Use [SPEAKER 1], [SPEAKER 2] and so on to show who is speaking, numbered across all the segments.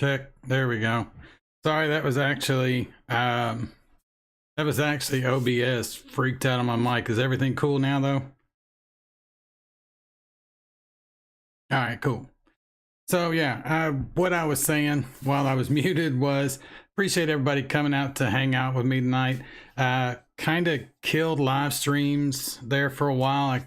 [SPEAKER 1] check. There we go. Sorry, that was actually OBS freaked out on my mic. Is everything cool now though? All right, cool. So yeah, what I was saying while I was muted was appreciate everybody coming out to hang out with me tonight. Kind of killed live streams there for a while. I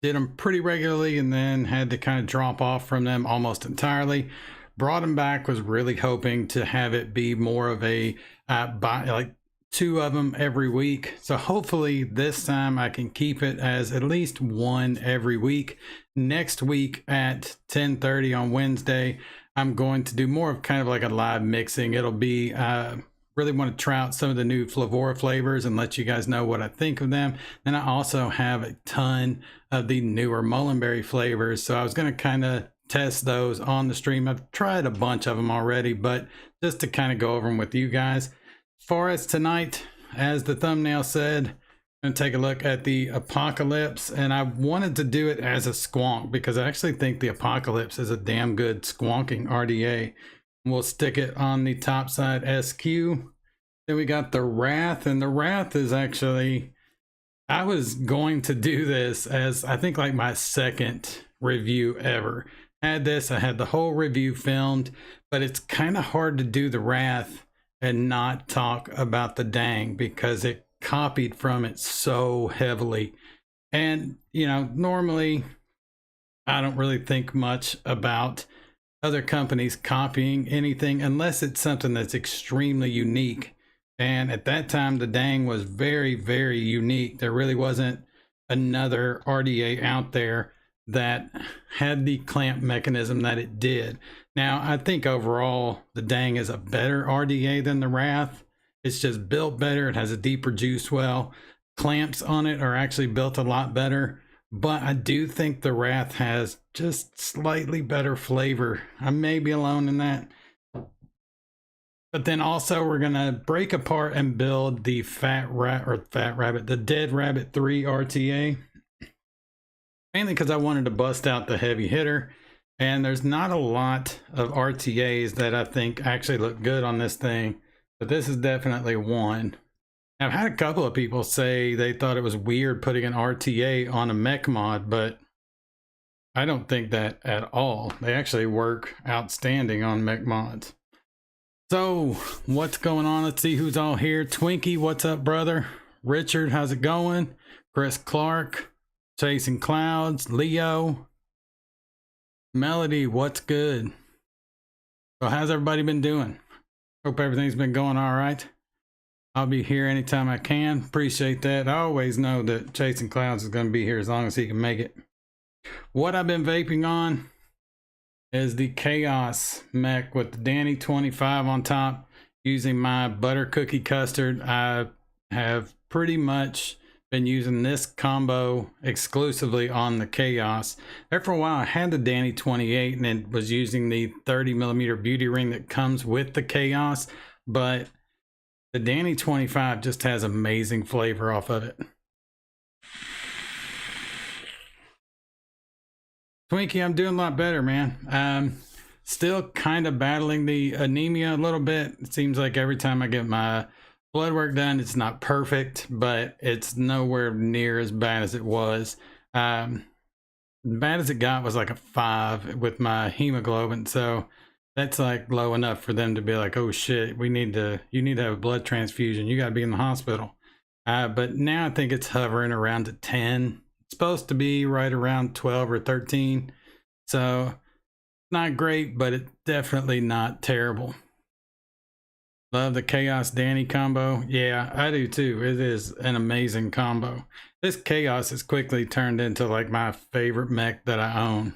[SPEAKER 1] did them pretty regularly and then had to kind of drop off from them almost entirely. Brought them back, was really hoping to have it be more of a like 2 of them every week. So hopefully this time I can keep it as at least 1 every week. Next week at 10:30 on Wednesday, I'm going to do more of kind of like a live mixing. It'll be really want to try out some of the new Flavora flavors and let you guys know what I think of them. Then I also have a ton of the newer Mullenberry flavors. So I was going to kind of test those on the stream. I've tried a bunch of them already, but just to kind of go over them with you guys. As far as tonight, as the thumbnail said, I'm going to take a look at the Apocalypse, and I wanted to do it as a squonk because I actually think the Apocalypse is a damn good squonking RDA. We'll stick it on the top side SQ. Then we got the Rath, and the Rath is actually, I was going to do this as I think like my second review ever. Had this, I had the whole review filmed, but it's kind of hard to do the Rath and not talk about the Dang because it copied from it so heavily. And you know, normally I don't really think much about other companies copying anything unless it's something that's extremely unique. And at that time the Dang was very, very unique. There really wasn't another RDA out there that had the clamp mechanism that it did. Now I think overall the Dang is a better RDA than the Rath. It's just built better. It has a deeper juice well. Clamps on it are actually built a lot better. But I do think the Rath has just slightly better flavor. I may be alone in that. But then also we're gonna break apart and build the the Dead Rabbit 3 RTA. Mainly because I wanted to bust out the heavy hitter. And there's not a lot of RTAs that I think actually look good on this thing. But this is definitely one. I've had a couple of people say they thought it was weird putting an RTA on a mech mod, but I don't think that at all. They actually work outstanding on mech mods. So what's going on? Let's see who's all here. Twinkie, what's up, brother? Richard, how's it going? Chris Clark, Chasing Clouds, Leo, Melody, what's good? So how's everybody been doing? Hope everything's been going all right. I'll be here anytime I can. Appreciate that. I always know that Chasing Clouds is going to be here as long as he can make it. What I've been vaping on is the Chaos mech with the Danny 25 on top using my butter cookie custard. I have pretty much been using this combo exclusively on the Chaos. There for a while I had the Danny 28 and it was using the 30mm beauty ring that comes with the Chaos, but the Danny 25 just has amazing flavor off of it. Twinkie, I'm doing a lot better, man. Still kind of battling the anemia a little bit. It seems like every time I get my blood work done, it's not perfect, but it's nowhere near as bad as it was. Bad as it got was like a 5 with my hemoglobin, so that's like low enough for them to be like, oh shit, you need to have a blood transfusion. You got to be in the hospital. But now I think it's hovering around a 10. It's supposed to be right around 12 or 13. So not great, but it's definitely not terrible. Love the Chaos Danny combo. Yeah, I do too. It is an amazing combo. This Chaos has quickly turned into like my favorite mech that I own.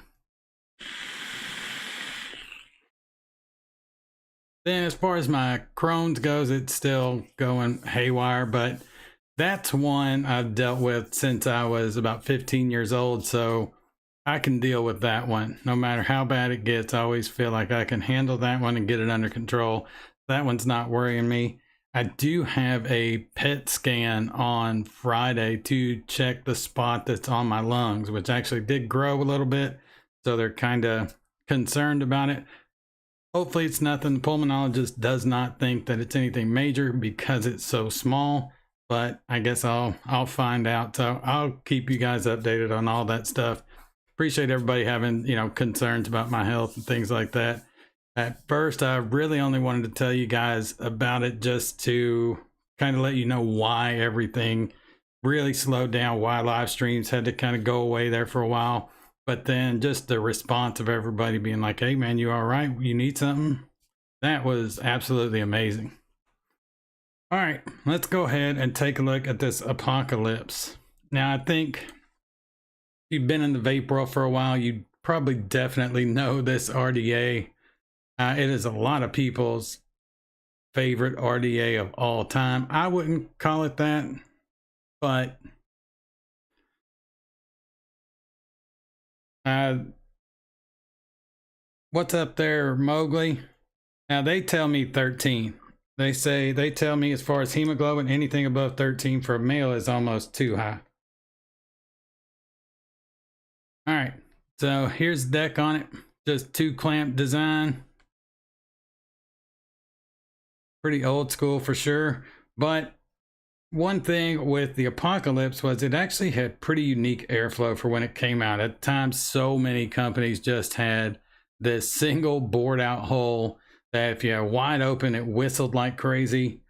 [SPEAKER 1] Then as far as my Crohn's goes, it's still going haywire, but that's one I've dealt with since I was about 15 years old, so I can deal with that one. No matter how bad it gets, I always feel like I can handle that one and get it under control. That one's not worrying me. I do have a PET scan on Friday to check the spot that's on my lungs, which actually did grow a little bit, so they're kind of concerned about it. Hopefully it's nothing. The pulmonologist does not think that it's anything major because it's so small, but I guess I'll find out. So I'll keep you guys updated on all that stuff. Appreciate everybody having, concerns about my health and things like that. At first, I really only wanted to tell you guys about it just to kind of let you know why everything really slowed down, why live streams had to kind of go away there for a while. But then just the response of everybody being like, hey man, you all right? You need something? That was absolutely amazing. All right, let's go ahead and take a look at this Apocalypse. Now, I think if you've been in the vape world for a while, you probably definitely know this RDA. It is a lot of people's favorite RDA of all time. I wouldn't call it that, but what's up there, Mowgli? Now they tell me 13. They tell me as far as hemoglobin, anything above 13 for a male is almost too high. All right, so here's the deck on it. Just 2-clamp design. Pretty old school for sure. But one thing with the Apocalypse was it actually had pretty unique airflow for when it came out. At times, so many companies just had this single bored out hole that if you had wide open, it whistled like crazy.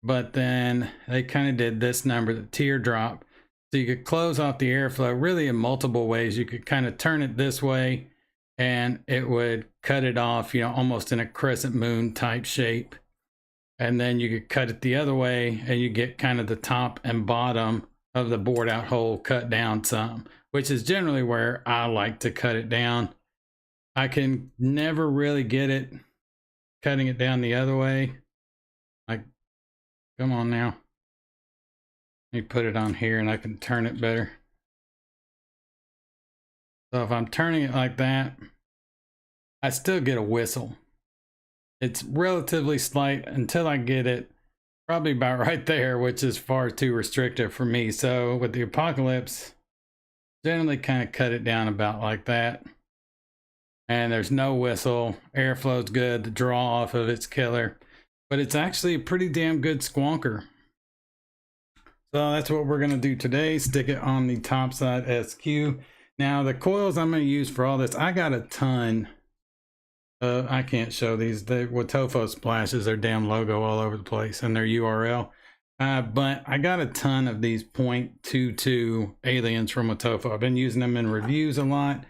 [SPEAKER 1] But then they kind of did this number, the teardrop. So you could close off the airflow really in multiple ways. You could kind of turn it this way and it would cut it off, almost in a crescent moon type shape. And then you could cut it the other way and you get kind of the top and bottom of the bored out hole cut down some, which is generally where I like to cut it down. I can never really get it cutting it down the other way. Like, come on now. Let me put it on here and I can turn it better. So if I'm turning it like that, I still get a whistle. It's relatively slight until I get it probably about right there, which is far too restrictive for me. So with the Apocalypse, generally kind of cut it down about like that. And there's no whistle, airflow's good, the draw off of it's killer, but it's actually a pretty damn good squonker. So that's what we're gonna do today, stick it on the top side SQ. Now the coils I'm gonna use for all this, I got a ton. I can't show these. Watofo splashes their damn logo all over the place and their URL. But I got a ton of these 0.22 aliens from Watofo. I've been using them in reviews a lot,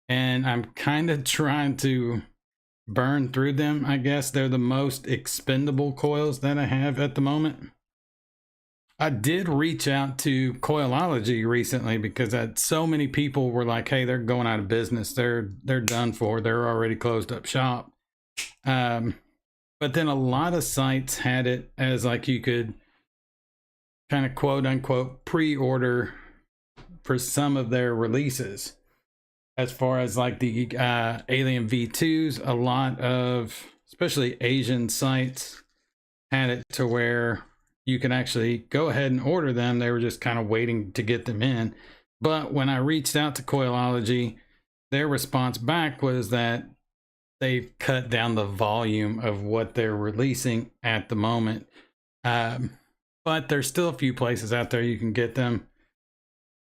[SPEAKER 1] and I'm kind of trying to burn through them. I guess they're the most expendable coils that I have at the moment. I did reach out to Coilology recently because so many people were like, hey, they're going out of business. They're done for. They're already closed up shop. But then a lot of sites had it as like you could kind of quote unquote pre-order for some of their releases. As far as like the Alien V2s, a lot of, especially Asian sites, had it to where you can actually go ahead and order them. They were just kind of waiting to get them in. But when I reached out to Coilology, their response back was that they've cut down the volume of what they're releasing at the moment. But there's still a few places out there you can get them.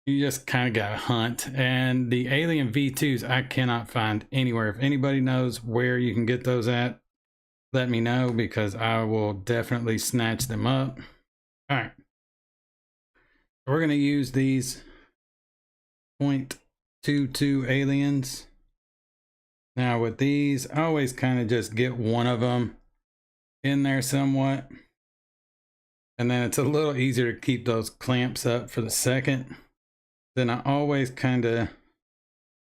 [SPEAKER 1] You just kind of got to hunt. And the Alien V2s, I cannot find anywhere. If anybody knows where you can get those at, let me know because I will definitely snatch them up. All right. We're going to use these 0.22 aliens. Now with these, I always kind of just get one of them in there somewhat. And then it's a little easier to keep those clamps up for the second. Then I always kind of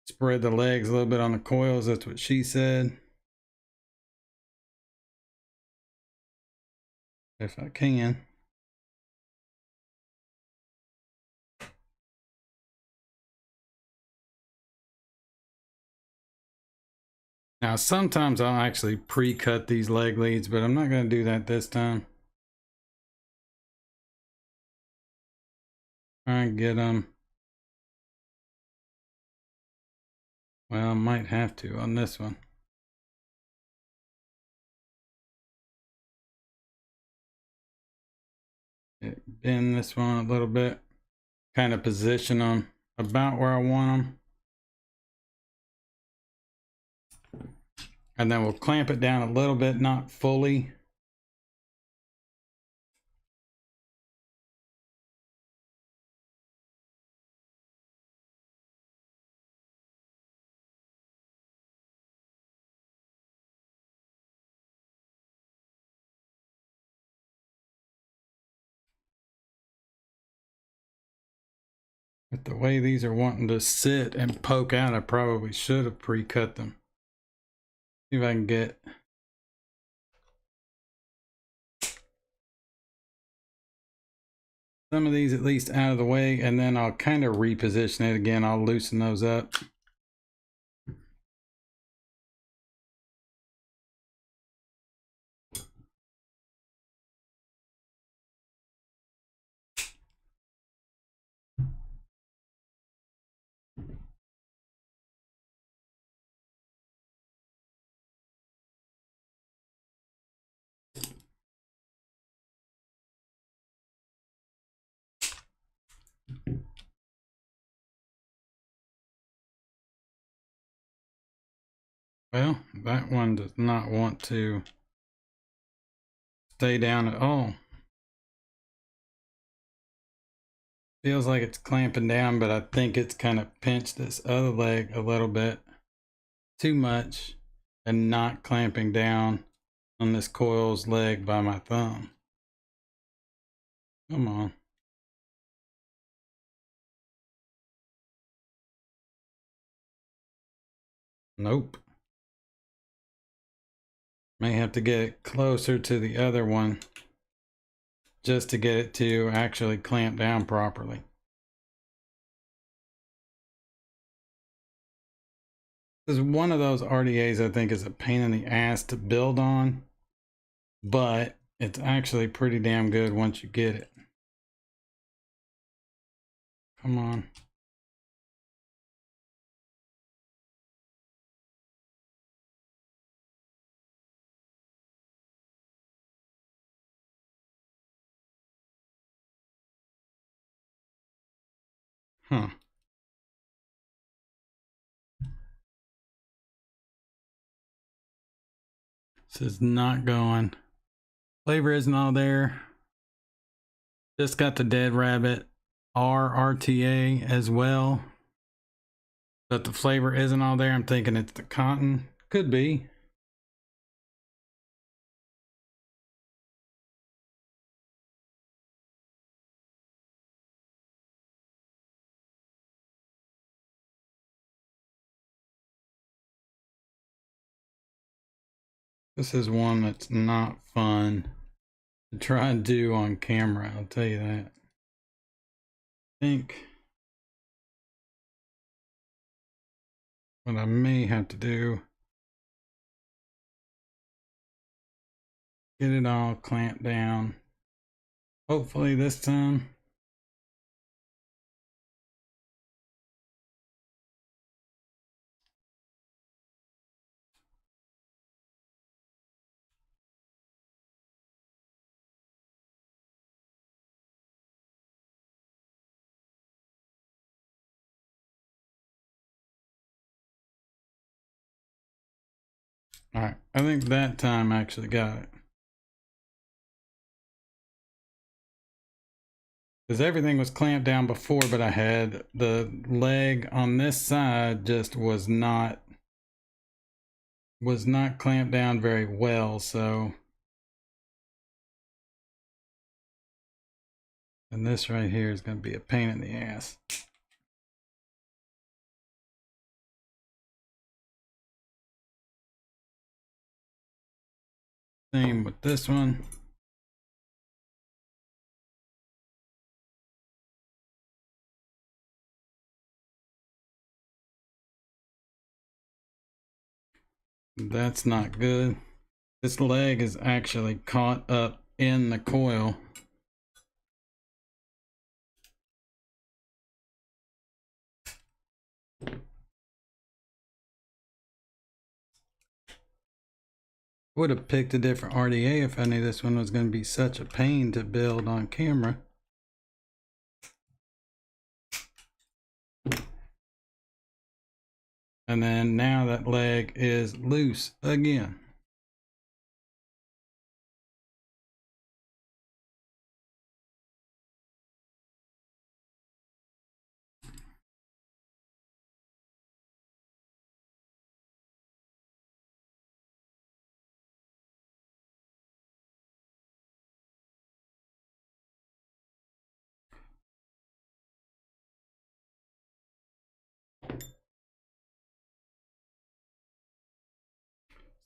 [SPEAKER 1] spread the legs a little bit on the coils. That's what she said. If I can. Now, sometimes I'll actually pre-cut these leg leads, but I'm not going to do that this time. Try and get them Well, I might have to on this one. Bend this one a little bit, kind of position them about where I want them. And then we'll clamp it down a little bit, not fully. But the way these are wanting to sit and poke out, I probably should have pre-cut them. See if I can get some of these at least out of the way, and then I'll kind of reposition it again. I'll loosen those up. Well, that one does not want to stay down at all. Feels like it's clamping down, but I think it's kind of pinched this other leg a little bit too much and not clamping down on this coil's leg by my thumb. Come on. Nope. May have to get it closer to the other one just to get it to actually clamp down properly. This is one of those RDAs I think is a pain in the ass to build on, but it's actually pretty damn good once you get it. Come on. Huh. This is not going. Flavor isn't all there. Just got the Dead Rabbit RTA as well. But the flavor isn't all there. I'm thinking it's the cotton. Could be. This is one that's not fun to try and do on camera, I'll tell you that. I think what I may have to do, get it all clamped down. Hopefully this time. All right, I think that time I actually got it. Because everything was clamped down before, but I had the leg on this side just was not clamped down very well, so. And this right here is going to be a pain in the ass. Same with this one. That's not good. This leg is actually caught up in the coil. Would have picked a different RDA if I knew this one was going to be such a pain to build on camera. And then now that leg is loose again.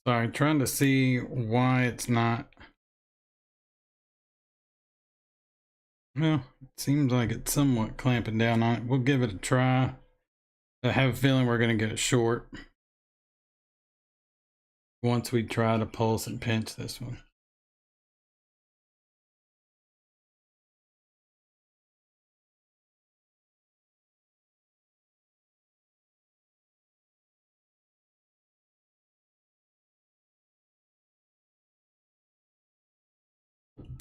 [SPEAKER 1] Sorry, trying to see why it's not. Well, it seems like it's somewhat clamping down on it. We'll give it a try. I have a feeling we're going to get it short once we try to pulse and pinch this one.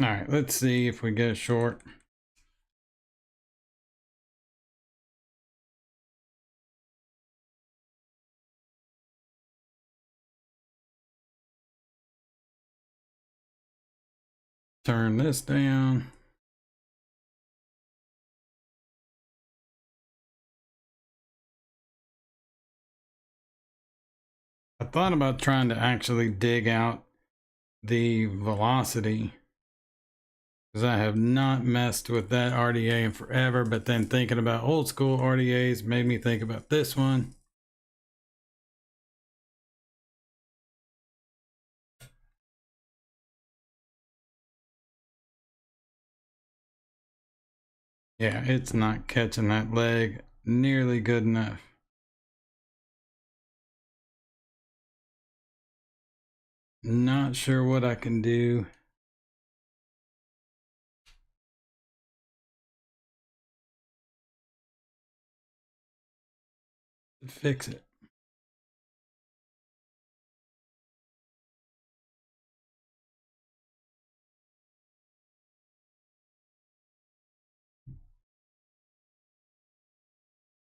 [SPEAKER 1] All right, let's see if we get it short. Turn this down. I thought about trying to actually dig out the velocity, because I have not messed with that RDA in forever, but then thinking about old school RDAs made me think about this one. Yeah, it's not catching that leg nearly good enough. Not sure what I can do. To fix it.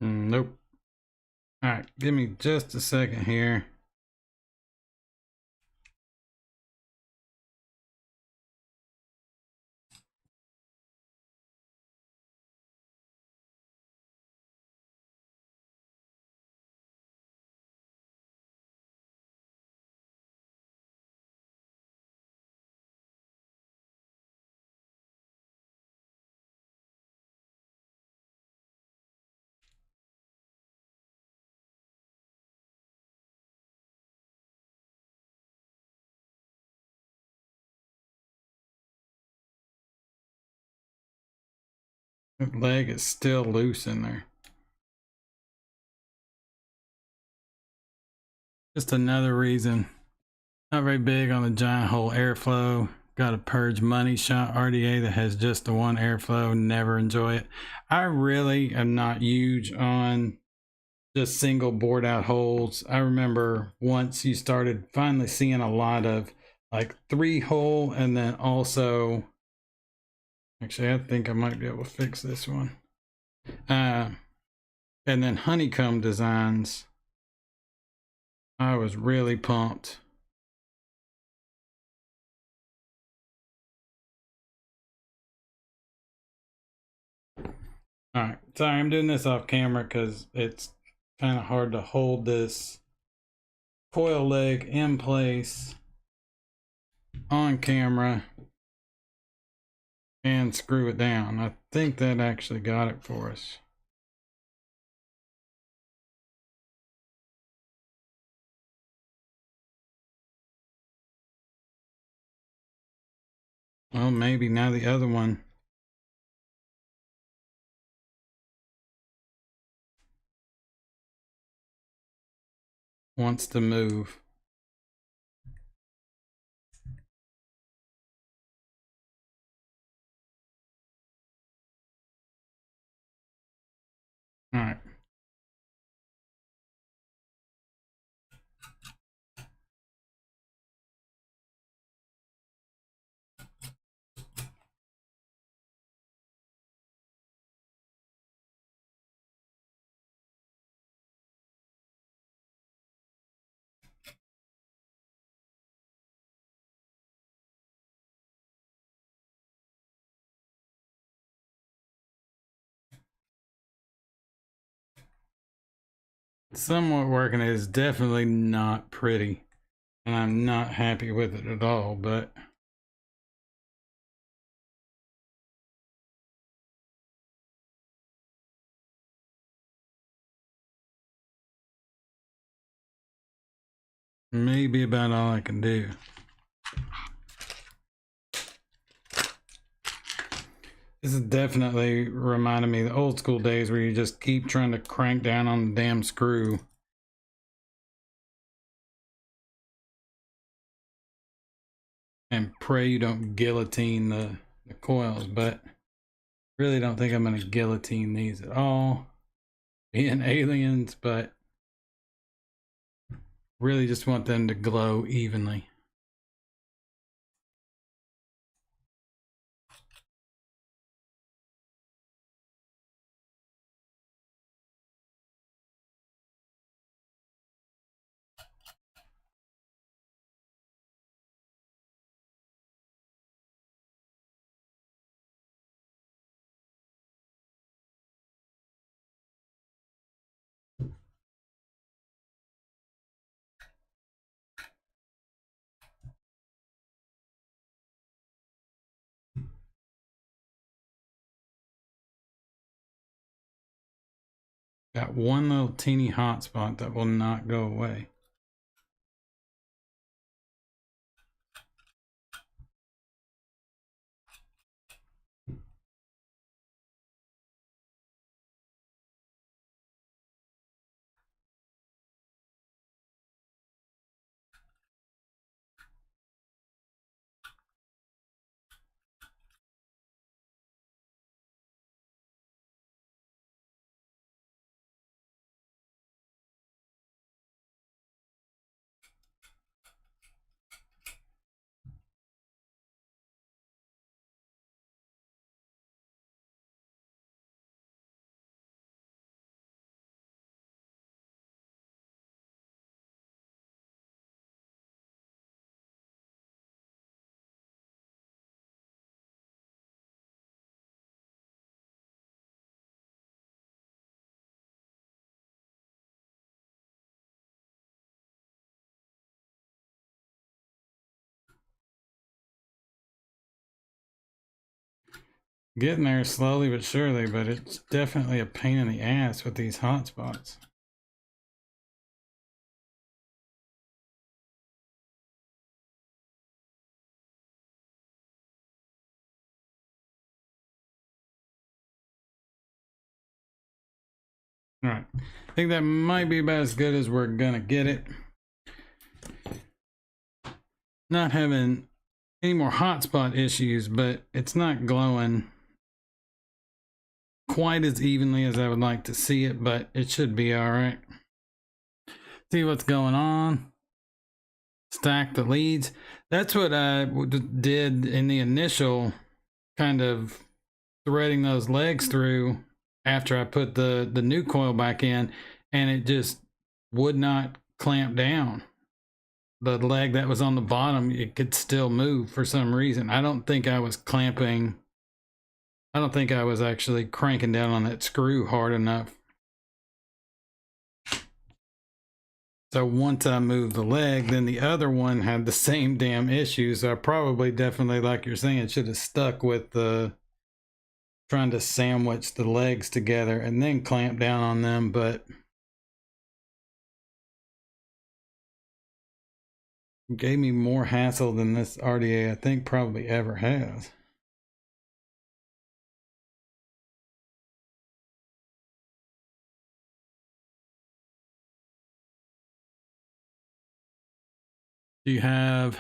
[SPEAKER 1] Nope. All right, give me just a second here. That leg is still loose in there. Just another reason. Not very big on the giant hole airflow. Got a purge money shot RDA that has just the one airflow. Never enjoy it. I really am not huge on just single bored out holes. I remember once you started finally seeing a lot of like 3-hole, and then also, actually I think I might be able to fix this one. And then honeycomb designs. I was really pumped. All right, sorry, I'm doing this off camera because it's kind of hard to hold this coil leg in place on camera and screw it down. I think that actually got it for us. Well, maybe now the other one wants to move. All right. somewhat working. It is definitely not pretty, and I'm not happy with it at all, but maybe about all I can do. This is definitely reminding me of the old school days where you just keep trying to crank down on the damn screw. And pray you don't guillotine the coils, but really don't think I'm going to guillotine these at all. Being aliens, but really just want them to glow evenly. Got one little teeny hot spot that will not go away. Getting there slowly but surely, but it's definitely a pain in the ass with these hot spots. All right, I think that might be about as good as we're gonna get it. Not having any more hotspot issues, but it's not glowing quite as evenly as I would like to see it, but it should be all right. See what's going on. Stack the leads. That's what I did in the initial kind of threading those legs through after I put the new coil back in, and it just would not clamp down. The leg that was on the bottom, it could still move for some reason. I don't think I was clamping. I don't think I was actually cranking down on that screw hard enough. So once I moved the leg, then the other one had the same damn issue. So I probably definitely, like you're saying, should have stuck with the trying to sandwich the legs together and then clamp down on them, but gave me more hassle than this RDA I think probably ever has. Do you have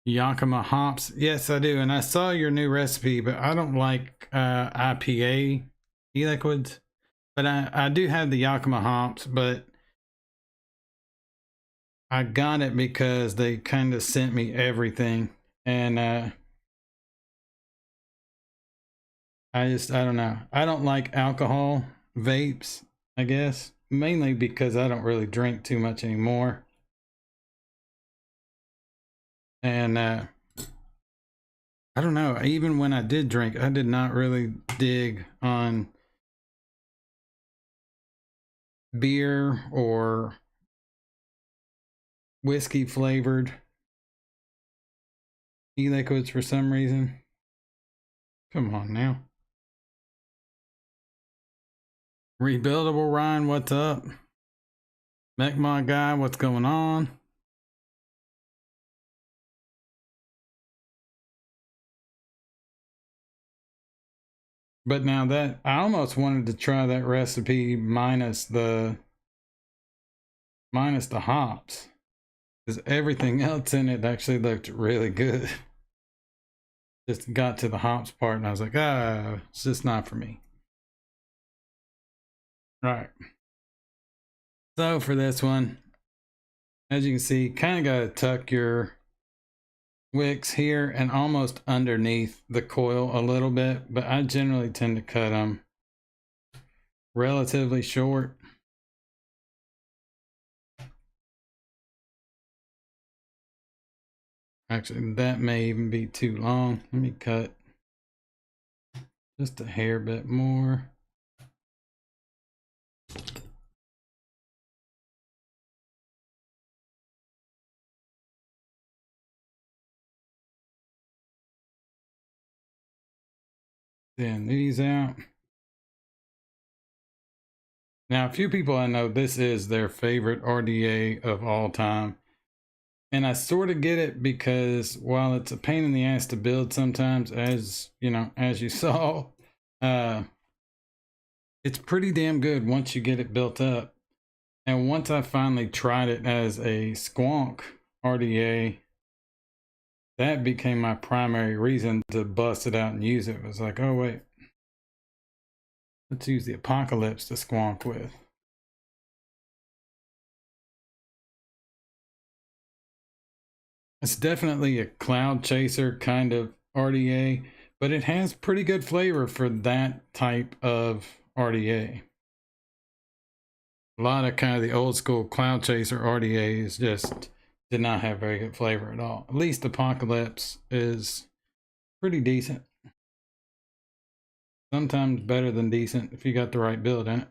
[SPEAKER 1] Yakima hops? Yes, I do. And I saw your new recipe, but I don't like IPA e-liquids. But I do have the Yakima hops, but I got it because they kind of sent me everything. And I don't know. I don't like alcohol vapes, I guess. Mainly because I don't really drink too much anymore. And I don't know, even when I did drink, I did not really dig on beer or whiskey flavored e-liquids for some reason. Come on now. Rebuildable Ryan, what's up? Mech my guy, what's going on? But now that I almost wanted to try that recipe minus the hops, because everything else in it actually looked really good. Just got to the hops part and I was like, ah, it's just not for me. Right. So for this one, as you can see, kind of got to tuck your wicks here and almost underneath the coil a little bit, but I generally tend to cut them relatively short. Actually, that may even be too long. Let me cut just a hair bit more. Thin these out. Now, a few people I know, this is their favorite RDA of all time. And I sort of get it, because while it's a pain in the ass to build sometimes, as you know, as you saw, it's pretty damn good once you get it built up. And once I finally tried it as a squonk RDA, that became my primary reason to bust it out and use it. It was like, oh wait, let's use the Apocalypse to squonk with. It's definitely a cloud chaser kind of RDA, but it has pretty good flavor for that type of RDA. A lot of kind of the old school cloud chaser RDAs just did not have very good flavor at all. At least Apocalypse is pretty decent. Sometimes better than decent if you got the right build in it.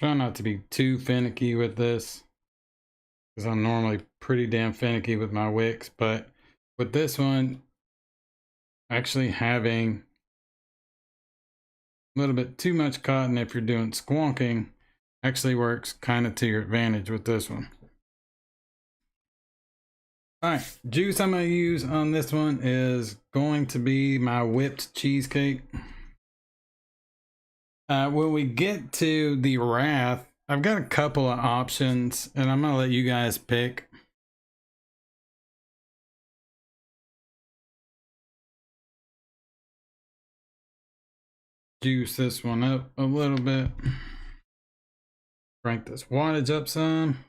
[SPEAKER 1] Try not to be too finicky with this, because I'm normally pretty damn finicky with my wicks, but with this one, actually having a little bit too much cotton if you're doing squonking actually works kind of to your advantage with this one. All right, juice I'm going to use on this one is going to be my whipped cheesecake. When we get to the Rath, I've got a couple of options and I'm going to let you guys pick. Juice this one up a little bit. Crank this wattage up some.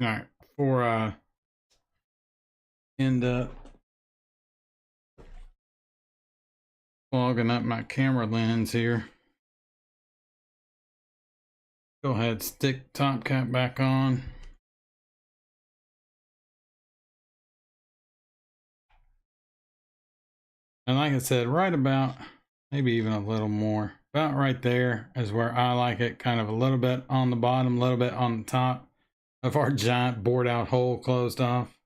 [SPEAKER 1] All right, before I end up clogging up my camera lens here, go ahead, stick top cap back on. And like I said, right about, maybe even a little more, about right there is where I like it, kind of a little bit on the bottom, a little bit on the top of our giant bored out hole closed off.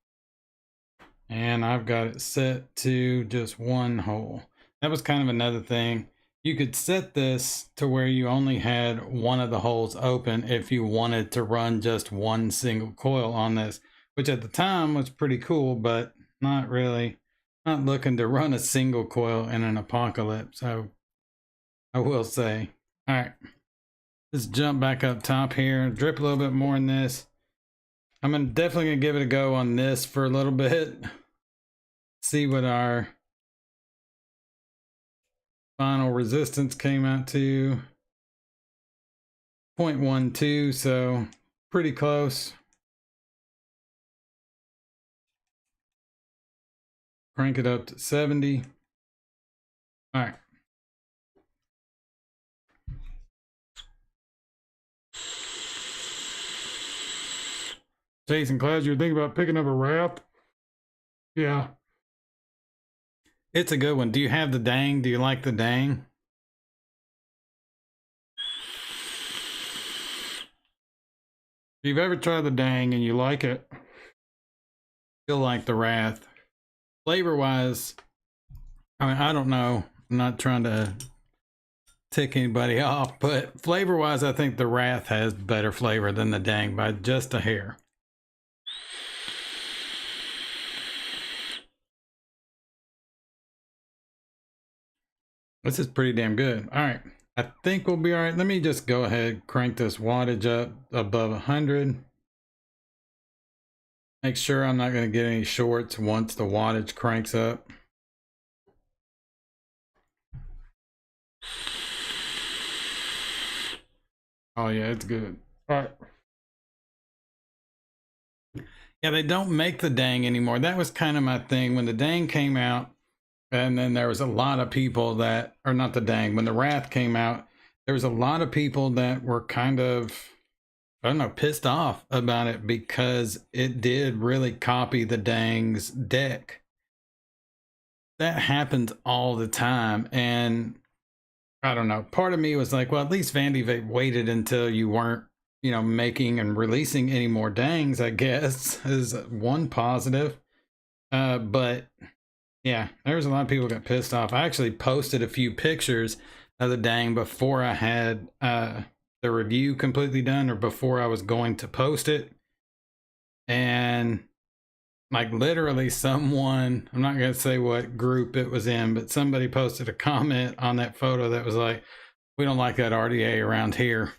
[SPEAKER 1] And I've got it set to just one hole. That was kind of another thing. You could set this to where you only had one of the holes open if you wanted to run just one single coil on this, which at the time was pretty cool, but not really. Not looking to run a single coil in an Apocalypse, I will say. All right, let's jump back up top here, drip a little bit more in this. I'm definitely gonna give it a go on this for a little bit. See what our final resistance came out to. 0.12, so pretty close. Crank it up to 70. All right. Jason Clouds, you're thinking about picking up a Rath? Yeah. It's a good one. Do you have the dang? Do you like the dang? If you've ever tried the dang and you like it, you'll like the Rath. Flavor-wise, I mean, I don't know. I'm not trying to tick anybody off, but flavor-wise, I think the Rath has better flavor than the dang by just a hair. This is pretty damn good. All right, I think we'll be all right. Let me just go ahead, crank this wattage up above 100. Make sure I'm not going to get any shorts once the wattage cranks up. Oh yeah, it's good. All right. Yeah, they don't make the dang anymore. That was kind of my thing when the dang came out. And then there was a lot of people that, or not the dang, when the Rath came out, there was a lot of people that were kind of, I don't know, pissed off about it because it did really copy the dang's deck. That happens all the time. And I don't know, part of me was like, well, at least Vandy Vape waited until you weren't, you know, making and releasing any more dangs, I guess, is one positive. But yeah, there was a lot of people got pissed off. I actually posted a few pictures of the dang before I had the review completely done, or before I was going to post it. And like literally someone, I'm not going to say what group it was in, but somebody posted a comment on that photo that was like, we don't like that RDA around here,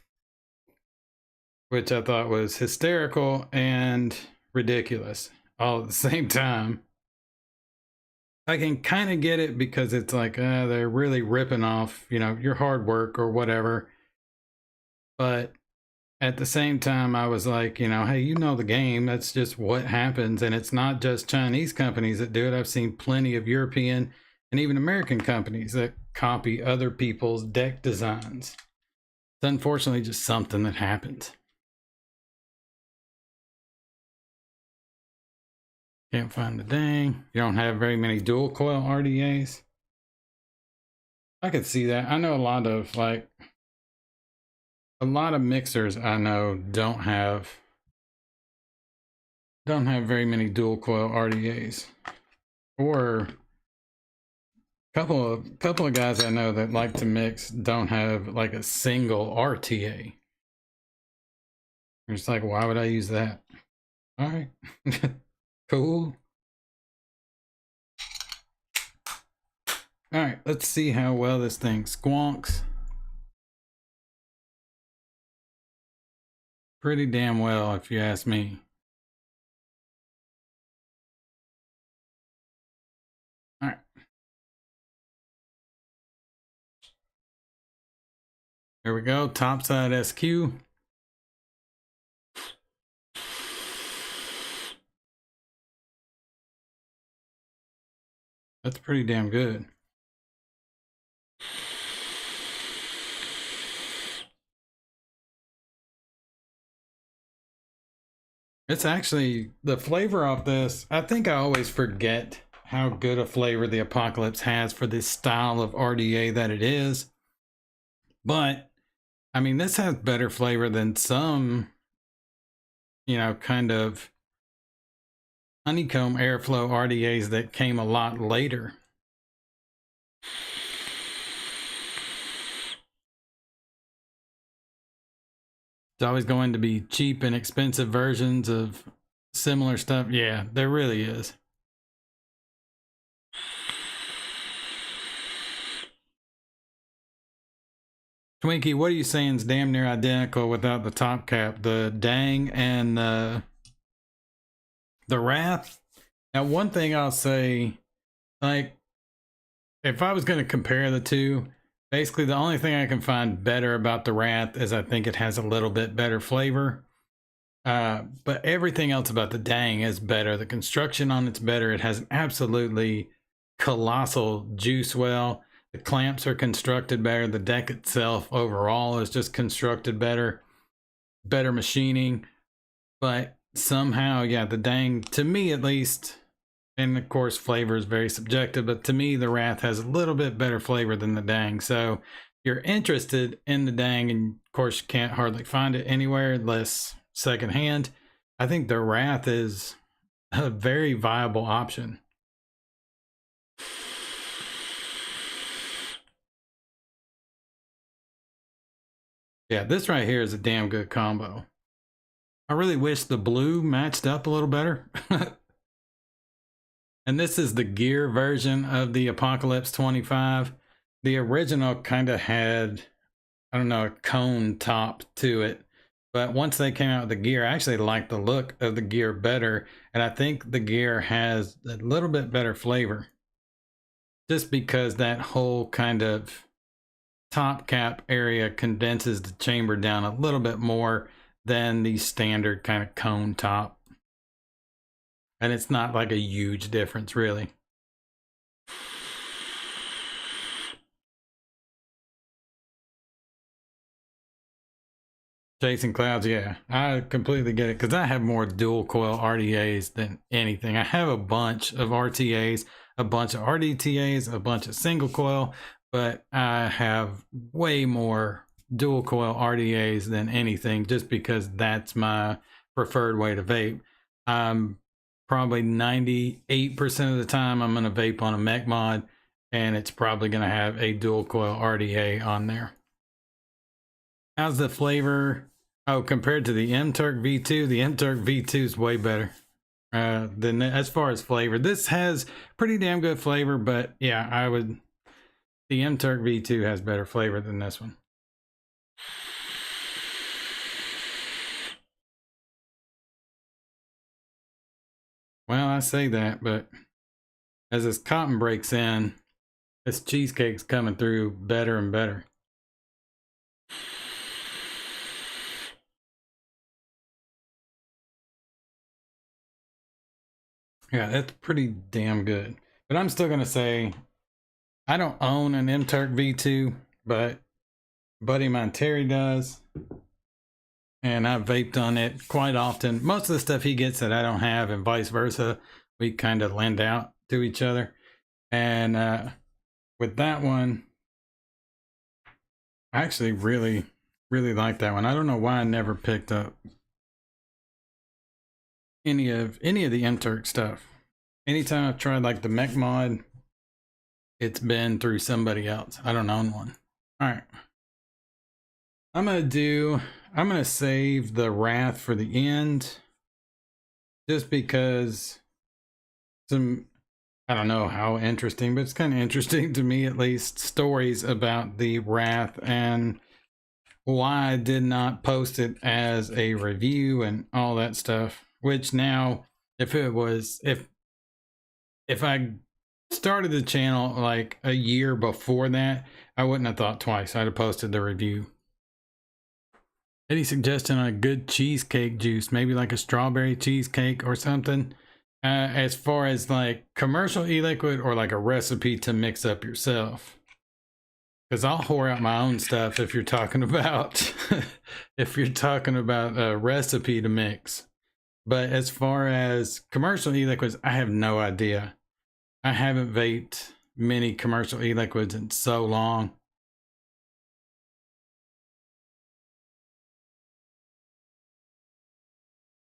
[SPEAKER 1] which I thought was hysterical and ridiculous all at the same time. I can kind of get it because it's like they're really ripping off, you know, your hard work or whatever. But at the same time, I was like, you know, hey, you know the game. That's just what happens. And it's not just Chinese companies that do it. I've seen plenty of European and even American companies that copy other people's deck designs. It's unfortunately just something that happens. Can't find the dang. You don't have very many dual coil RDAs. I could see that. I know a lot of mixers I know don't have very many dual coil RDAs. Or couple of guys I know that like to mix don't have like a single RTA. It's like, why would I use that? All right. Cool. All right, let's see how well this thing squonks. Pretty damn well, if you ask me. All right. There we go, topside SQ. That's pretty damn good. It's actually, the flavor off this, I think I always forget how good a flavor the Apocalypse has for this style of RDA that it is. But I mean, this has better flavor than some, you know, kind of honeycomb airflow RDAs that came a lot later. It's always going to be cheap and expensive versions of similar stuff. Yeah, there really is. Twinkie, what are you saying is damn near identical without the top cap? The Dang and the Rath. Now, one thing I'll say, like, if I was going to compare the two, basically the only thing I can find better about the Rath is I think it has a little bit better flavor. But everything else about the Dang is better. The construction on it's better. It has an absolutely colossal juice well. The clamps are constructed better. The deck itself overall is just constructed better. Better machining. But somehow, yeah, the Dang, to me at least, and of course flavor is very subjective, but to me the Rath has a little bit better flavor than the Dang. So if you're interested in the Dang, and of course you can't hardly find it anywhere unless secondhand, I think the Rath is a very viable option. Yeah, this right here is a damn good combo. I really wish the blue matched up a little better. And this is the gear version of the Apocalypse 25. The original kind of had, I don't know, a cone top to it. But once they came out with the gear, I actually like the look of the gear better. And I think the gear has a little bit better flavor. Just because that whole kind of top cap area condenses the chamber down a little bit more than the standard kind of cone top. And it's not like a huge difference, really. Chasing clouds, yeah, I completely get it, because I have more dual coil RDAs than anything. I have a bunch of RTAs, a bunch of RDTAs, a bunch of single coil, but I have way more dual coil RDAs than anything, just because that's my preferred way to vape. Probably 98% of the time I'm going to vape on a mech mod, and it's probably going to have a dual coil RDA on there. How's the flavor? Oh, compared to the MTurk V2, the MTurk V2 is way better than as far as flavor. This has pretty damn good flavor, but yeah, the MTurk V2 has better flavor than this one. Well, I say that, but as this cotton breaks in, this cheesecake's coming through better and better. Yeah, that's pretty damn good. But I'm still gonna say, I don't own an MTurk V2, but buddy mine Terry does. And I've vaped on it quite often. Most of the stuff he gets that I don't have, and vice versa, we kind of lend out to each other. And with that one, I actually really like that one. I don't know why I never picked up any of the MTurk stuff. Anytime I've tried like the mech mod, it's been through somebody else. I don't own one. All right. I'm gonna save the Rath for the end, just because I don't know how interesting, but it's kind of interesting to me at least, stories about the Rath and why I did not post it as a review and all that stuff. Which now, if I started the channel like a year before that, I wouldn't have thought twice. I'd have posted the review. Any suggestion on a good cheesecake juice? Maybe like a strawberry cheesecake or something? As far as like commercial e-liquid or like a recipe to mix up yourself? Because I'll whore out my own stuff if you're talking about if you're talking about a recipe to mix. But as far as commercial e-liquids, I have no idea. I haven't vaped many commercial e-liquids in so long.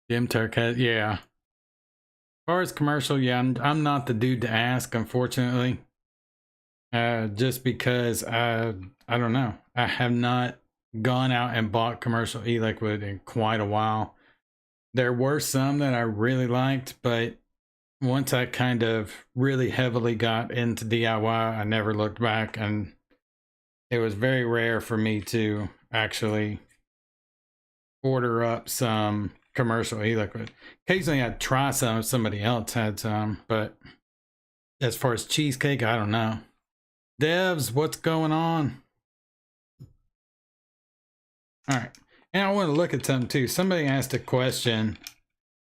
[SPEAKER 1] Jim Turk has, yeah. As far as commercial, yeah, I'm not the dude to ask, unfortunately. Just because I don't know. I have not gone out and bought commercial e-liquid in quite a while. There were some that I really liked, but once I kind of really heavily got into DIY, I never looked back, and it was very rare for me to actually order up some commercial e-liquid. Occasionally I'd try some if somebody else had some, but as far as cheesecake, I don't know. Devs, what's going on? All right. And I want to look at something too. Somebody asked a question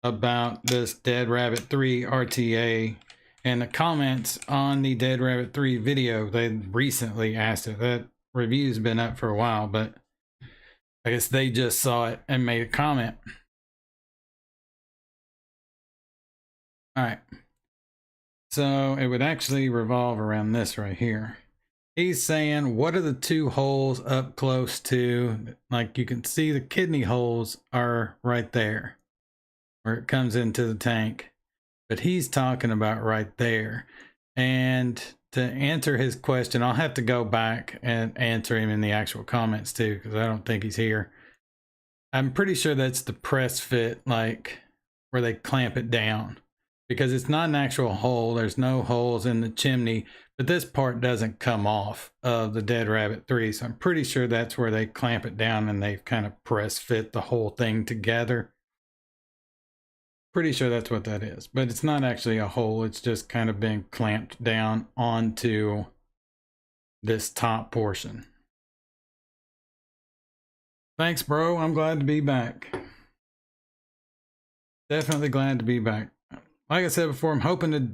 [SPEAKER 1] about this Dead Rabbit 3 RTA, and the comments on the Dead Rabbit 3 video, they recently asked it. That review's been up for a while, but I guess they just saw it and made a comment. All right. So it would actually revolve around this right here. He's saying, what are the two holes up close to? Like you can see the kidney holes are right there where it comes into the tank. But he's talking about right there. And to answer his question, I'll have to go back and answer him in the actual comments too, because I don't think he's here. I'm pretty sure that's the press fit, like where they clamp it down, because it's not an actual hole. There's no holes in the chimney, but this part doesn't come off of the Dead Rabbit 3. So I'm pretty sure that's where they clamp it down and they kind of press fit the whole thing together. Pretty sure that's what that is, but it's not actually a hole. It's just kind of being clamped down onto this top portion. Thanks, bro. I'm glad to be back. Definitely glad to be back. Like I said before, I'm hoping to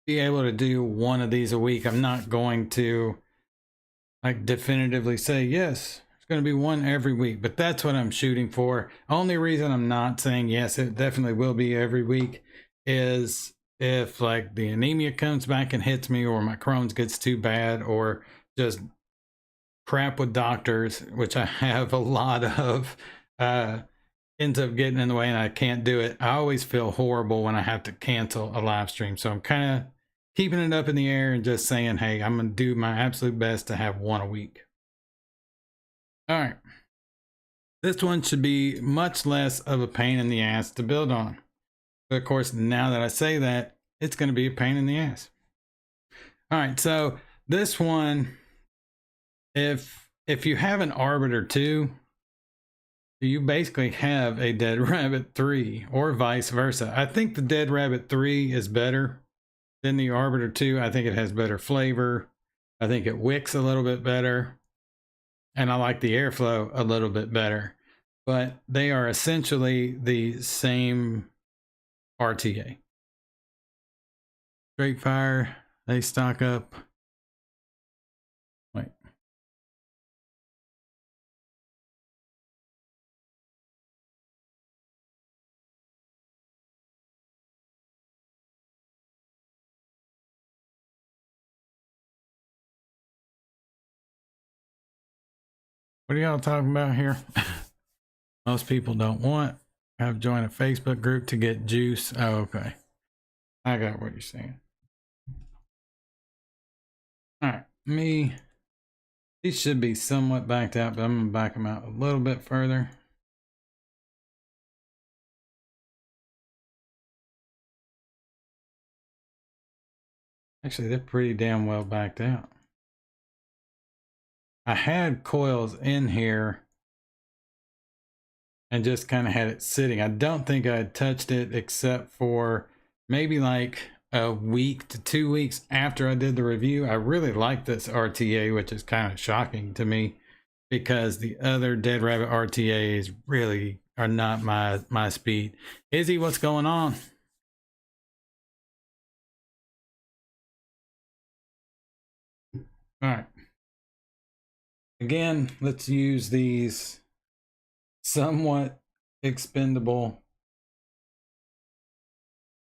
[SPEAKER 1] be able to do one of these a week. I'm not going to like definitively say, yes, it's going to be one every week, but that's what I'm shooting for. Only reason I'm not saying yes, it definitely will be every week is if like the anemia comes back and hits me, or my Crohn's gets too bad, or just crap with doctors, which I have a lot of, ends up getting in the way and I can't do it. I always feel horrible when I have to cancel a live stream. So I'm kind of keeping it up in the air and just saying, hey, I'm going to do my absolute best to have one a week. All right. This one should be much less of a pain in the ass to build on. But of course, now that I say that, it's going to be a pain in the ass. All right. So this one, if you have an Arbiter 2, you basically have a Dead Rabbit 3, or vice versa. I think the Dead Rabbit 3 is better than the Arbiter 2. I think it has better flavor. I think it wicks a little bit better. And I like the airflow a little bit better. But they are essentially the same RTA. Straight fire, they stock up. Wait. What are y'all talking about here? Most people don't want have joined a Facebook group to get juice. Oh, okay. I got what you're saying. All right, these should be somewhat backed out, but I'm gonna back them out a little bit further. Actually, they're pretty damn well backed out. I had coils in here and just kind of had it sitting. I don't think I had touched it except for maybe like a week to 2 weeks after I did the review. I really like this RTA, which is kind of shocking to me because the other Dead Rabbit RTAs really are not my speed. Izzy, what's going on? All right. Again, let's use these somewhat expendable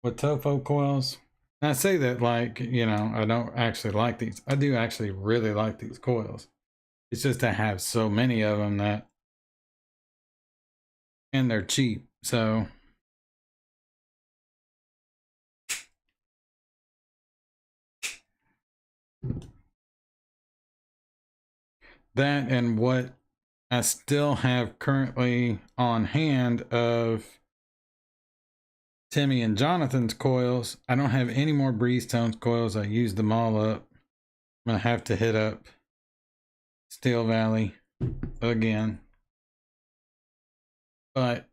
[SPEAKER 1] Watofo coils. And I say that like, you know, I don't actually like these. I do actually really like these coils. It's just I have so many of them that, and they're cheap. So that and what I still have currently on hand of Timmy and Jonathan's coils. I don't have any more Breeze Tones coils. I used them all up. I'm going to have to hit up Steel Valley again. But as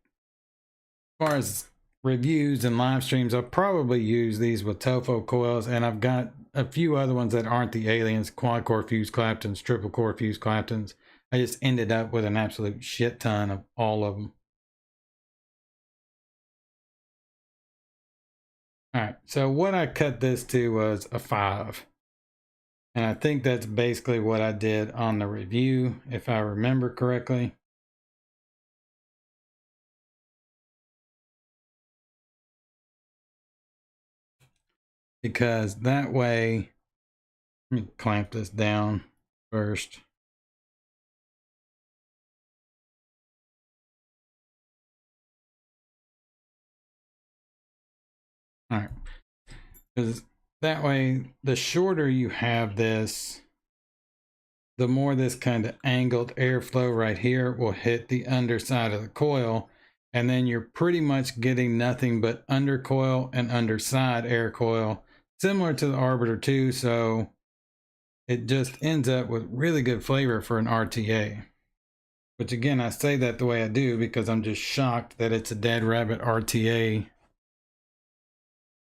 [SPEAKER 1] far as reviews and live streams, I'll probably use these with Tofo coils, and I've got a few other ones that aren't the aliens, quad core fuse Claptons, triple core fuse Claptons. I just ended up with an absolute shit ton of all of them. All right, so what I cut this to was a 5. And I think that's basically what I did on the review, if I remember correctly. Because that way, let me clamp this down first. All right, because that way, the shorter you have this, the more this kind of angled airflow right here will hit the underside of the coil. And then you're pretty much getting nothing but undercoil and underside air coil, similar to the Arbiter 2. So it just ends up with really good flavor for an RTA. Which again, I say that the way I do because I'm just shocked that it's a Dead Rabbit RTA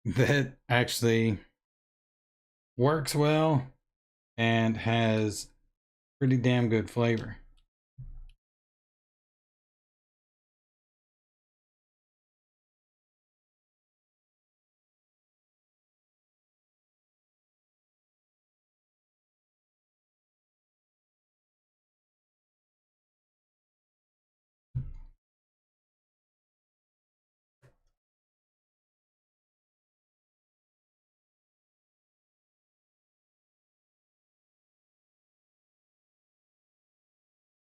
[SPEAKER 1] that actually works well and has pretty damn good flavor.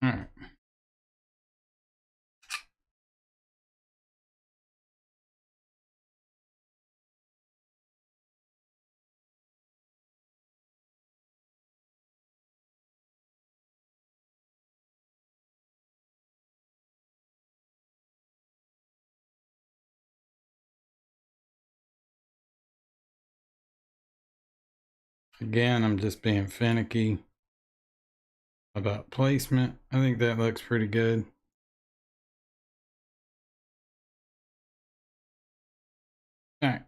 [SPEAKER 1] All right. Again, I'm just being finicky about placement. I think that looks pretty good. All right.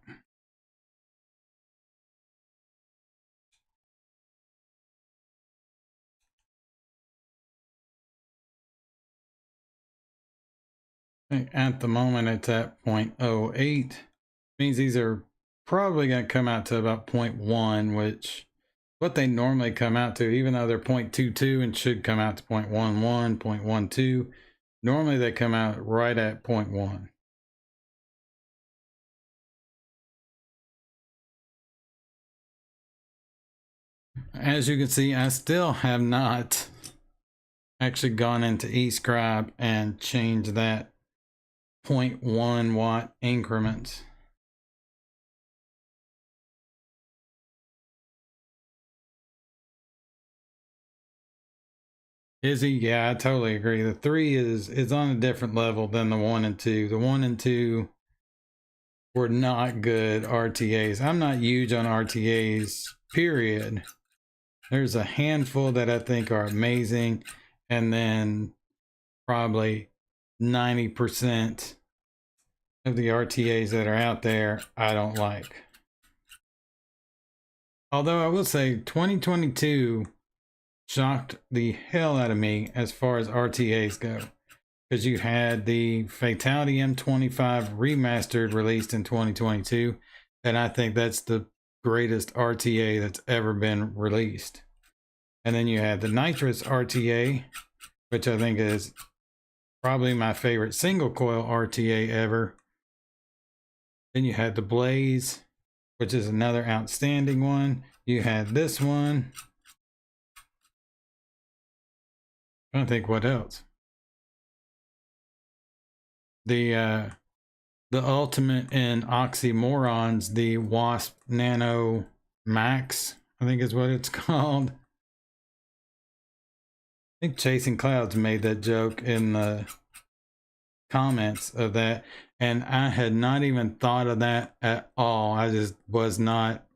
[SPEAKER 1] At the moment, it's at 0.08. Means these are probably going to come out to about 0.1, which what they normally come out to, even though they're 0.22 and should come out to 0.11, 0.12. Normally they come out right at 0.1. As you can see, I still have not actually gone into eScribe and changed that 0.1 watt increments. Is he? Yeah, I totally agree. The 3 is on a different level than the 1 and 2. The 1 and 2 were not good RTAs. I'm not huge on RTAs, period. There's a handful that I think are amazing, and then probably 90% of the RTAs that are out there I don't like. Although I will say 2022 shocked the hell out of me as far as RTAs go, because you had the Fatality M25 remastered released in 2022, and I think that's the greatest RTA that's ever been released. And then you had the Nitrous RTA, which I think is probably my favorite single coil RTA ever. Then you had the Blaze, which is another outstanding one. You had this one. I don't think what else. The ultimate in oxymorons, the Wasp Nano Max, I think is what it's called. I think Chasing Clouds made that joke in the comments of that, and I had not even thought of that at all. I just was not,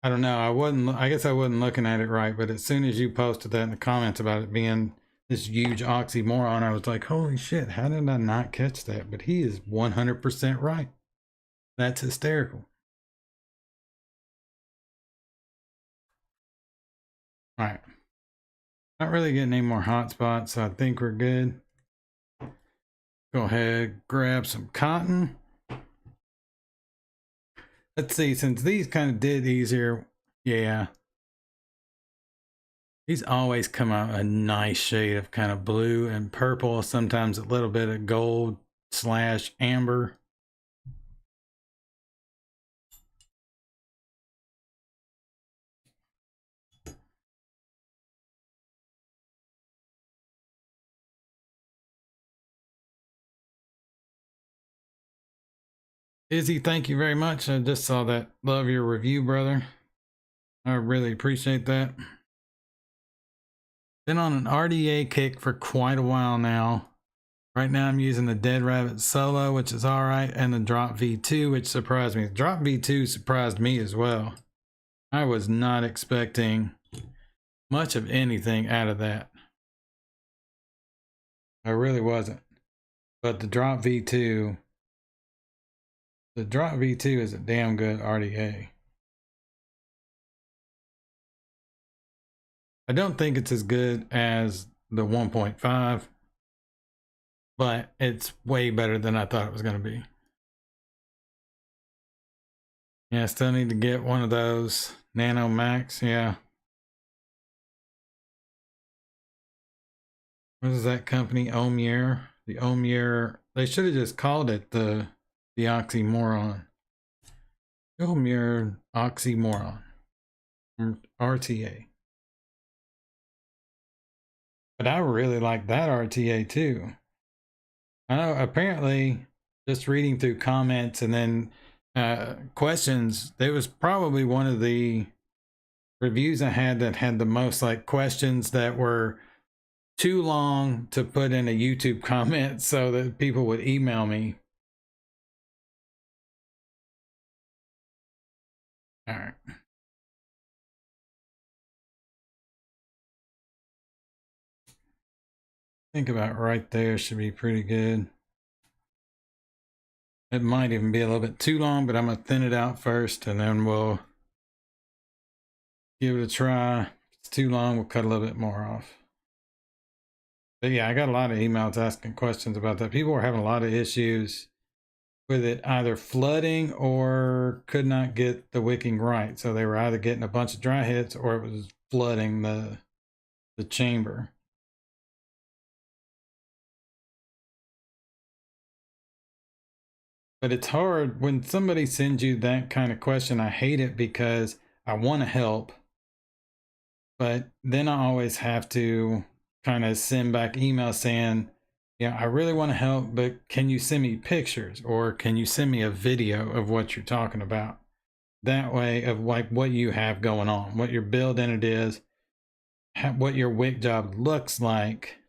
[SPEAKER 1] I don't know, I guess I wasn't looking at it right, but as soon as you posted that in the comments about it being this huge oxymoron, I was like, holy shit, how did I not catch that? But he is 100% right. That's hysterical. All right. Not really getting any more hotspots, so I think we're good. Go ahead, grab some cotton. Let's see, since these kind of did easier, yeah. These always come out a nice shade of kind of blue and purple, sometimes a little bit of gold / amber. Izzy, thank you very much. I just saw that. Love your review, brother. I really appreciate that. Been on an RDA kick for quite a while now. Right now I'm using the Dead Rabbit Solo, which is all right, and the Drop V2, which surprised me. The Drop V2 surprised me as well. I was not expecting much of anything out of that. I really wasn't. But the Drop V2 is a damn good RDA. I don't think it's as good as the 1.5, but it's way better than I thought it was going to be. Yeah, I still need to get one of those Nano Max. Yeah. What is that company? Omier. The Omier. They should have just called it the oxymoron. Omier oxymoron. RTA. But I really like that RTA too. I know apparently just reading through comments and then questions, there was probably one of the reviews I had that had the most like questions that were too long to put in a YouTube comment so that people would email me. All right. Think about right there should be pretty good. It might even be a little bit too long, but I'm gonna thin it out first and then we'll give it a try. If it's too long, we'll cut a little bit more off. But yeah, I got a lot of emails asking questions about that. People were having a lot of issues with it either flooding or could not get the wicking right. So they were either getting a bunch of dry hits or it was flooding the chamber. But it's hard when somebody sends you that kind of question. I hate it because I want to help, but then I always have to kind of send back emails saying, yeah, I really want to help, but can you send me pictures or can you send me a video of what you're talking about? That way of like what you have going on, what your build in it is, what your wick job looks like.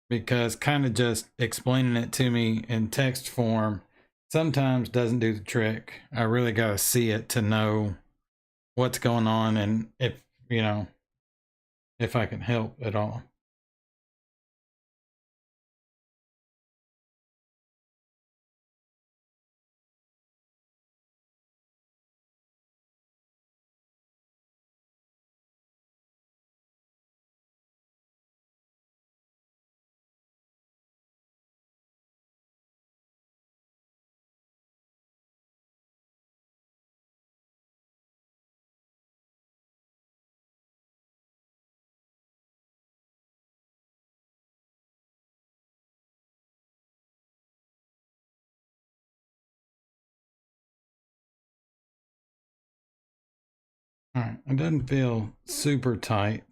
[SPEAKER 1] Because kind of just explaining it to me in text form sometimes doesn't do the trick. I really got to see it to know what's going on and if, you know, if I can help at all. All right, it doesn't feel super tight.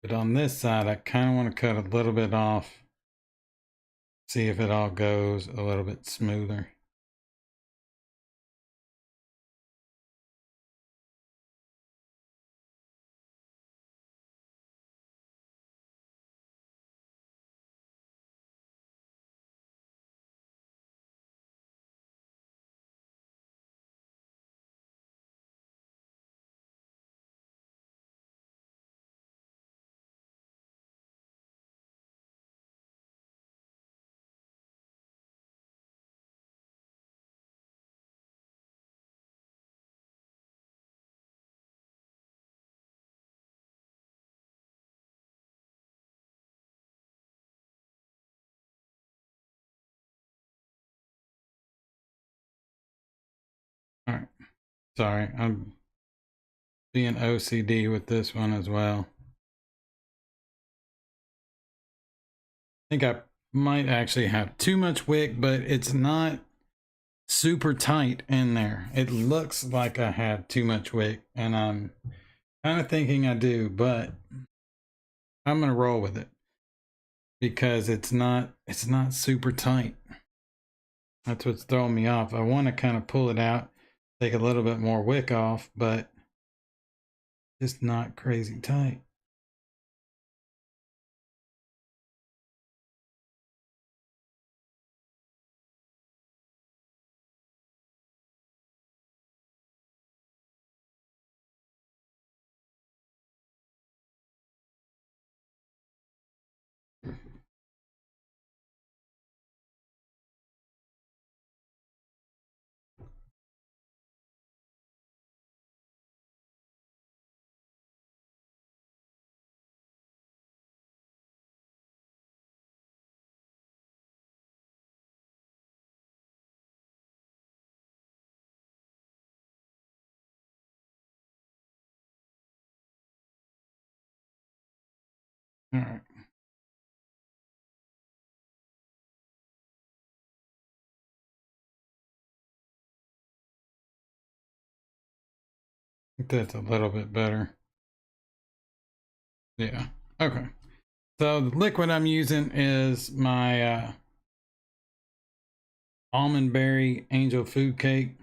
[SPEAKER 1] But on this side, I kind of want to cut a little bit off. See if it all goes a little bit smoother. All right, sorry, I'm being OCD with this one as well. I think I might actually have too much wick, but it's not super tight in there. It looks like I have too much wick, and I'm kind of thinking I do, but I'm gonna roll with it because it's not super tight. That's what's throwing me off. I want to kind of pull it out, take a little bit more wick off, but it's not crazy tight. All right. I think that's a little bit better. Yeah. Okay. So the liquid I'm using is my almond berry angel food cake.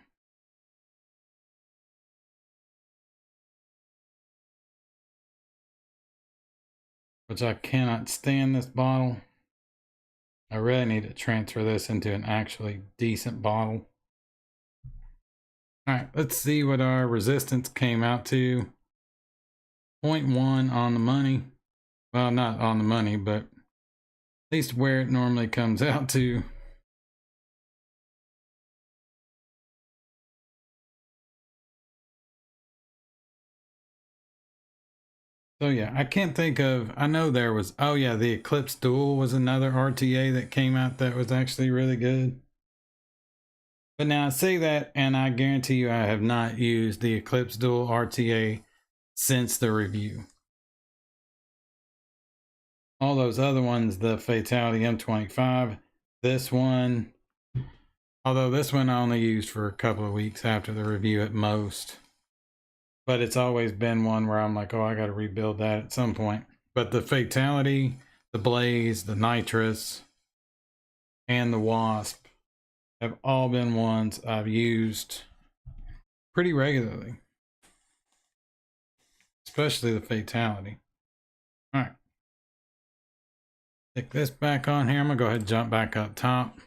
[SPEAKER 1] Which I cannot stand this bottle. I really need to transfer this into an actually decent bottle. All right, let's see what our resistance came out to. 0.1 on the money. Well, not on the money, but at least where it normally comes out to. So yeah, I can't think of, I know there was, oh yeah, the Eclipse Dual was another RTA that came out that was actually really good. But now I say that, and I guarantee you I have not used the Eclipse Dual RTA since the review. All those other ones, the Fatality M25, this one, although this one I only used for a couple of weeks after the review at most. But it's always been one where I'm like, oh, I got to rebuild that at some point. But the Fatality, the Blaze, the Nitrous, and the Wasp have all been ones I've used pretty regularly. Especially the Fatality. All right. Stick this back on here. I'm going to go ahead and jump back up top.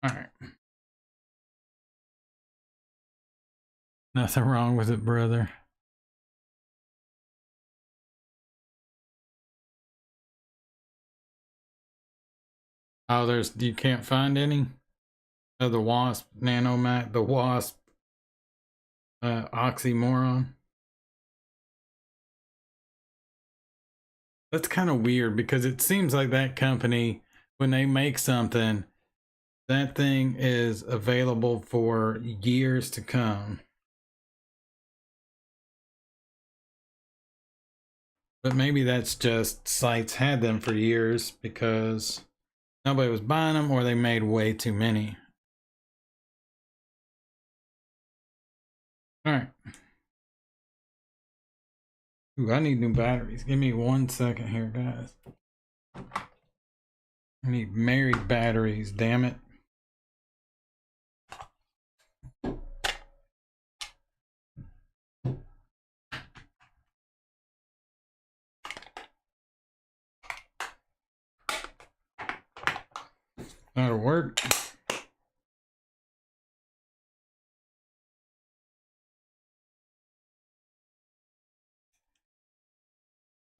[SPEAKER 1] All right. Nothing wrong with it, brother. Oh, you can't find any? Oh, the Wasp Nanomat, the Wasp oxymoron. That's kind of weird because it seems like that company, when they make something, that thing is available for years to come. But maybe that's just sites had them for years because nobody was buying them or they made way too many. All right. Ooh, I need new batteries. Give me 1 second here, guys. I need married batteries, damn it. That'll work.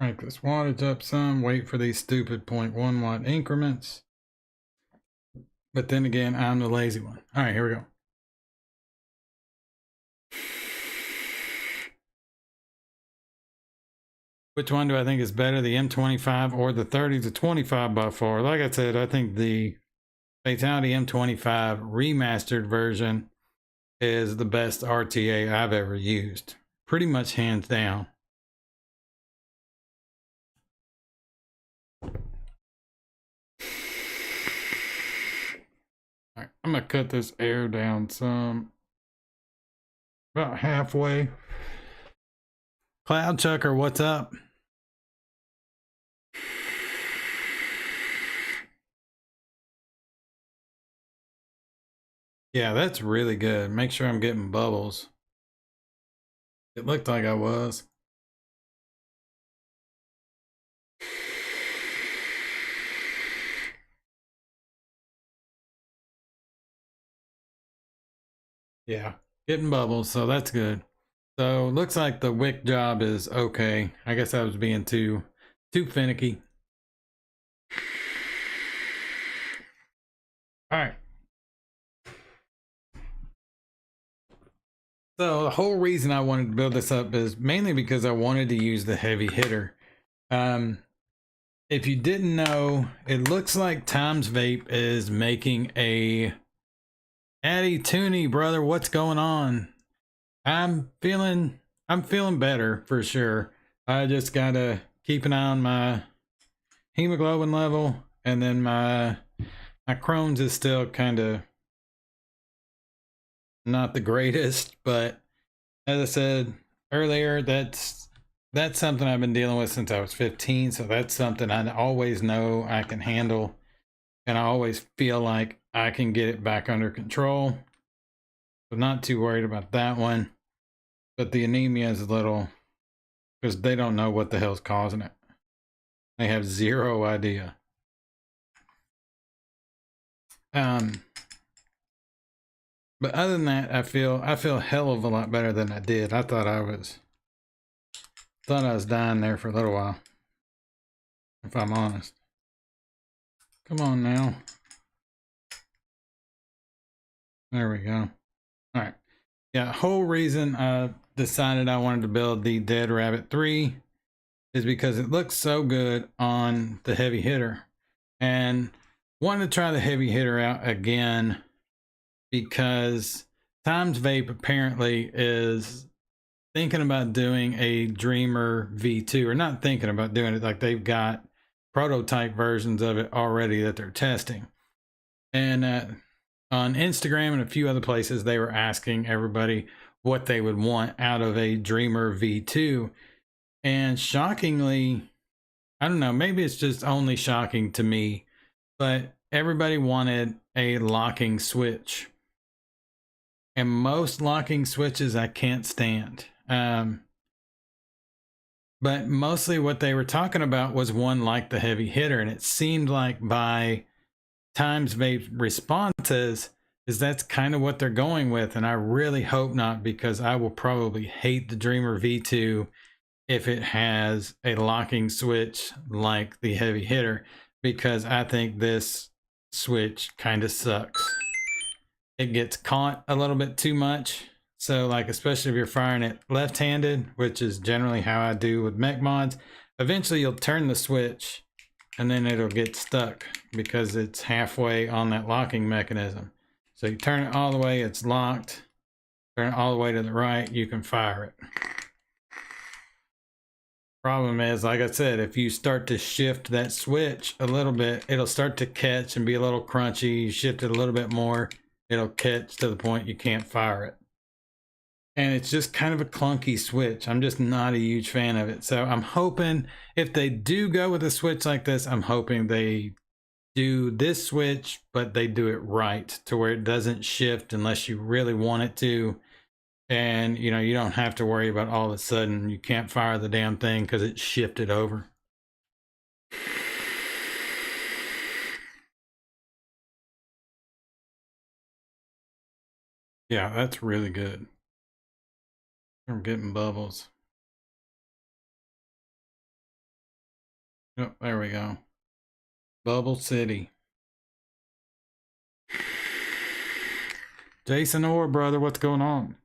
[SPEAKER 1] Crank this wattage up some, wait for these stupid 0.1 watt increments. But then again, I'm the lazy one. All right, here we go. Which one do I think is better, the M25 or the 30 to 25 by far? Like I said, I think the Fatality M25 remastered version is the best RTA I've ever used. Pretty much hands down. All right, I'm gonna cut this air down some. About halfway. Cloud Chucker, what's up? Yeah, that's really good. Make sure I'm getting bubbles. It looked like I was. Yeah, getting bubbles, so that's good. So looks like the wick job is okay. I guess I was being too finicky. All right. So the whole reason I wanted to build this up is mainly because I wanted to use the heavy hitter. If you didn't know, it looks like Times Vape is making a Addy Toonie, brother. What's going on? I'm feeling better for sure. I just gotta keep an eye on my hemoglobin level, and then my Crohn's is still kind of not the greatest, but as I said earlier, that's something I've been dealing with since I was 15, so that's something I always know I can handle, and I always feel like I can get it back under control. So not too worried about that one. But the anemia is a little, because they don't know what the hell's causing it. They have zero idea. But other than that, I feel a hell of a lot better than I did. I thought I was dying there for a little while, if I'm honest. Come on now. There we go. All right. Yeah, whole reason I decided I wanted to build the Dead Rabbit 3 is because it looks so good on the heavy hitter, and wanted to try the heavy hitter out again because Times Vape apparently is thinking about doing a Dreamer V2, or not thinking about doing it, like they've got prototype versions of it already that they're testing. And on Instagram and a few other places, they were asking everybody what they would want out of a Dreamer V2. And shockingly, I don't know, maybe it's just only shocking to me, but everybody wanted a locking switch. And most locking switches I can't stand. But mostly what they were talking about was one like the heavy hitter. And it seemed like by Times Vape responses is that's kind of what they're going with. And I really hope not, because I will probably hate the Dreamer V2 if it has a locking switch like the heavy hitter, because I think this switch kind of sucks. It gets caught a little bit too much. So like, especially if you're firing it left-handed, which is generally how I do with mech mods, eventually you'll turn the switch and then it'll get stuck because it's halfway on that locking mechanism. So you turn it all the way, it's locked. Turn it all the way to the right, you can fire it. Problem is, like I said, if you start to shift that switch a little bit, it'll start to catch and be a little crunchy. You shift it a little bit more, it'll catch to the point you can't fire it. And it's just kind of a clunky switch. I'm just not a huge fan of it. So I'm hoping if they do go with a switch like this, I'm hoping they do this switch, but they do it right to where it doesn't shift unless you really want it to. And you know, you don't have to worry about all of a sudden you can't fire the damn thing because it's shifted over. Yeah, that's really good. I'm getting bubbles. Oh, there we go. Bubble City. Jason Orr, brother, what's going on?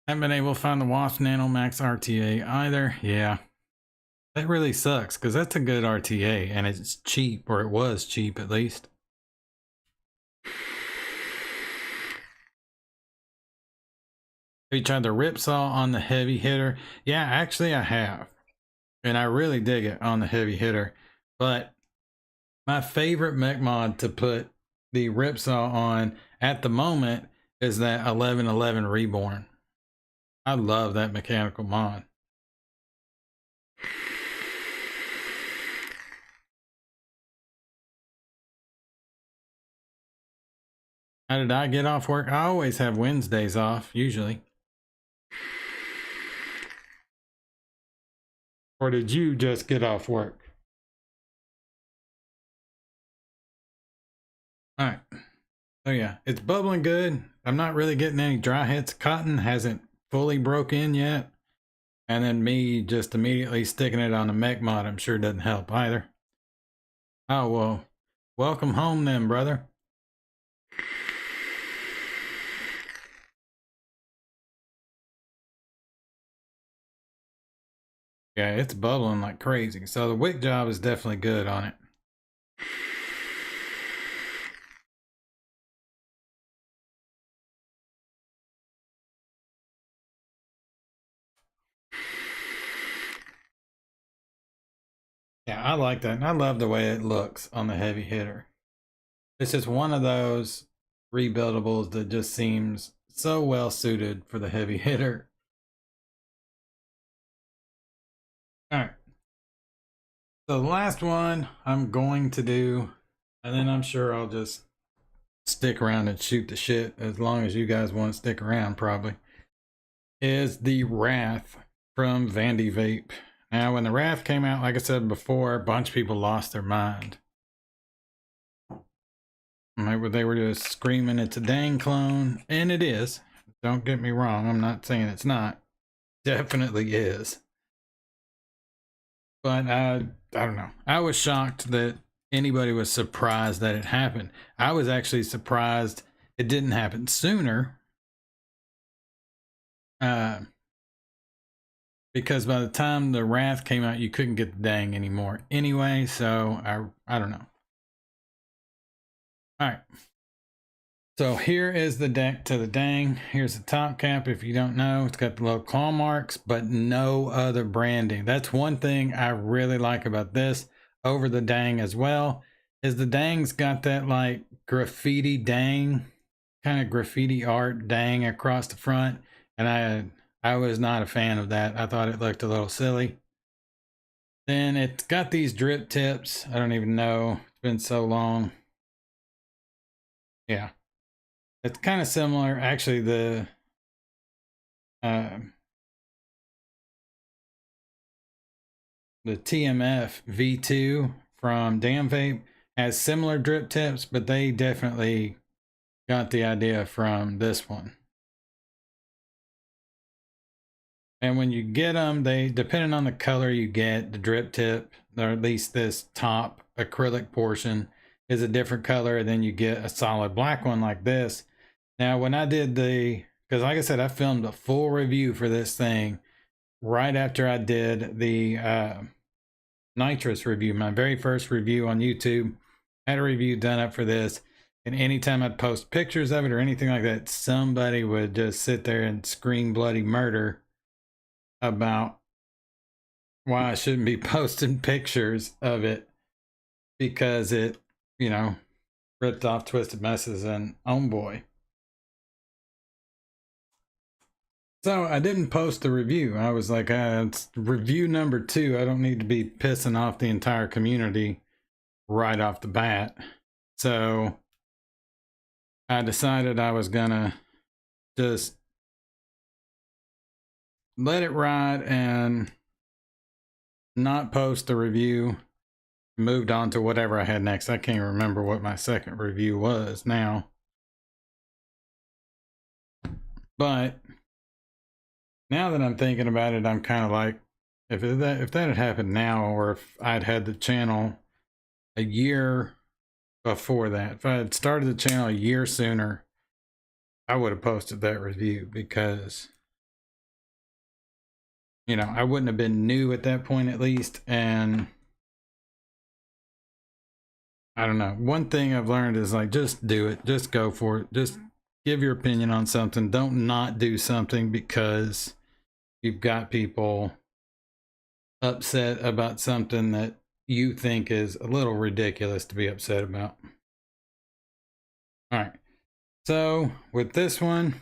[SPEAKER 1] Haven't been able to find the Wasp Nano Max RTA either. Yeah, that really sucks because that's a good RTA and it's cheap, or it was cheap at least. Have you tried the Ripsaw on the heavy hitter? Yeah, actually I have. And I really dig it on the heavy hitter. But my favorite mech mod to put the Ripsaw on at the moment is that 1111 Reborn. I love that mechanical mod. How did I get off work? I always have Wednesdays off, usually. Or did you just get off work? All right. So yeah, it's bubbling good. I'm not really getting any dry hits. Cotton hasn't fully broke in yet. And then me just immediately sticking it on the mech mod, I'm sure doesn't help either. Oh, well, welcome home then, brother. Yeah, it's bubbling like crazy. So the wick job is definitely good on it. Yeah, I like that. And I love the way it looks on the heavy hitter. It's just one of those rebuildables that just seems so well suited for the heavy hitter. All right. So the last one I'm going to do, and then I'm sure I'll just stick around and shoot the shit as long as you guys want to stick around, probably, is the Rath from Vandy Vape. Now, when the Rath came out, like I said before, a bunch of people lost their mind. They were just screaming it's a dang clone, and it is. Don't get me wrong, I'm not saying it's not. Definitely is. But I don't know. I was shocked that anybody was surprised that it happened. I was actually surprised it didn't happen sooner. Because by the time the Wrath came out, you couldn't get the dang anymore anyway. So I don't know. All right. So here is the deck to the dang. Here's the top cap. If you don't know, it's got the little claw marks, but no other branding. That's one thing I really like about this over the dang as well, is the dang's got that like graffiti dang, kind of graffiti art dang across the front. And I was not a fan of that. I thought it looked a little silly. Then it's got these drip tips. I don't even know. It's been so long. Yeah. It's kind of similar, actually. The TMF V2 from Damn Vape has similar drip tips, but they definitely got the idea from this one. And when you get them, they, depending on the color you get, the drip tip, or at least this top acrylic portion, is a different color. Then you get a solid black one like this. Now, when I did because like I said, I filmed a full review for this thing right after I did the nitrous review, my very first review on YouTube. had a review done up for this, and anytime I'd post pictures of it or anything like that, somebody would just sit there and scream bloody murder about why I shouldn't be posting pictures of it because it, you know, ripped off Twisted Messes and oh boy. So I didn't post the review. I was like, it's review number 2. I don't need to be pissing off the entire community right off the bat. So I decided I was gonna just let it ride and not post the review. Moved on to whatever I had next. I can't remember what my second review was now. But now that I'm thinking about it, I'm kind of like, if that had happened now, or if I'd had the channel a year before that, if I had started the channel a year sooner, I would have posted that review because, you know, I wouldn't have been new at that point at least. And I don't know. One thing I've learned is like, just do it. Just go for it. Just give your opinion on something. Don't not do something because you've got people upset about something that you think is a little ridiculous to be upset about. All right. So with this one,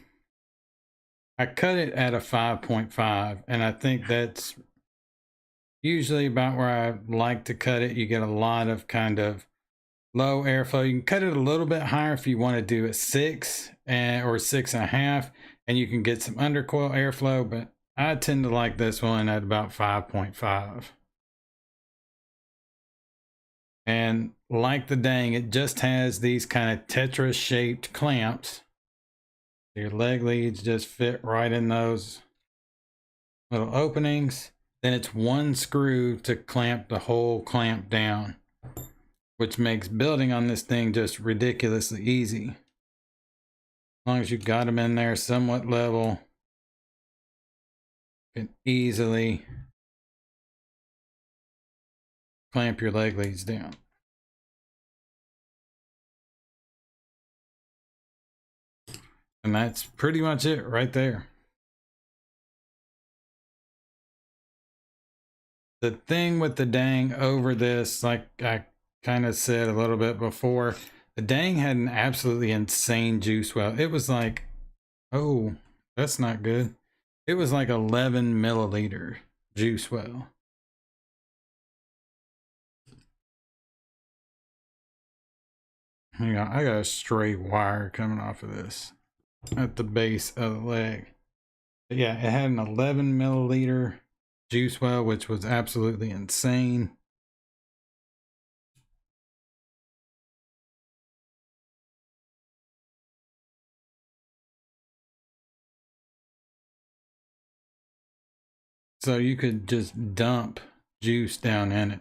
[SPEAKER 1] I cut it at a 5.5, and I think that's usually about where I like to cut it. You get a lot of kind of low airflow. You can cut it a little bit higher if you want to do a 6 or 6.5, and you can get some undercoil airflow, but I tend to like this one at about 5.5. And like the Dang, it just has these kind of Tetris shaped clamps. Your leg leads just fit right in those little openings. Then it's one screw to clamp the whole clamp down, which makes building on this thing just ridiculously easy. As long as you've got them in there somewhat level, you can easily clamp your leg leads down. And that's pretty much it right there. The thing with the Dang over this, like I kind of said a little bit before, the Dang had an absolutely insane juice well. It was like, oh, that's not good. It was like 11 milliliter juice well. Hang on, I got a stray wire coming off of this at the base of the leg. But yeah, it had an 11 milliliter juice well, which was absolutely insane. So you could just dump juice down in it.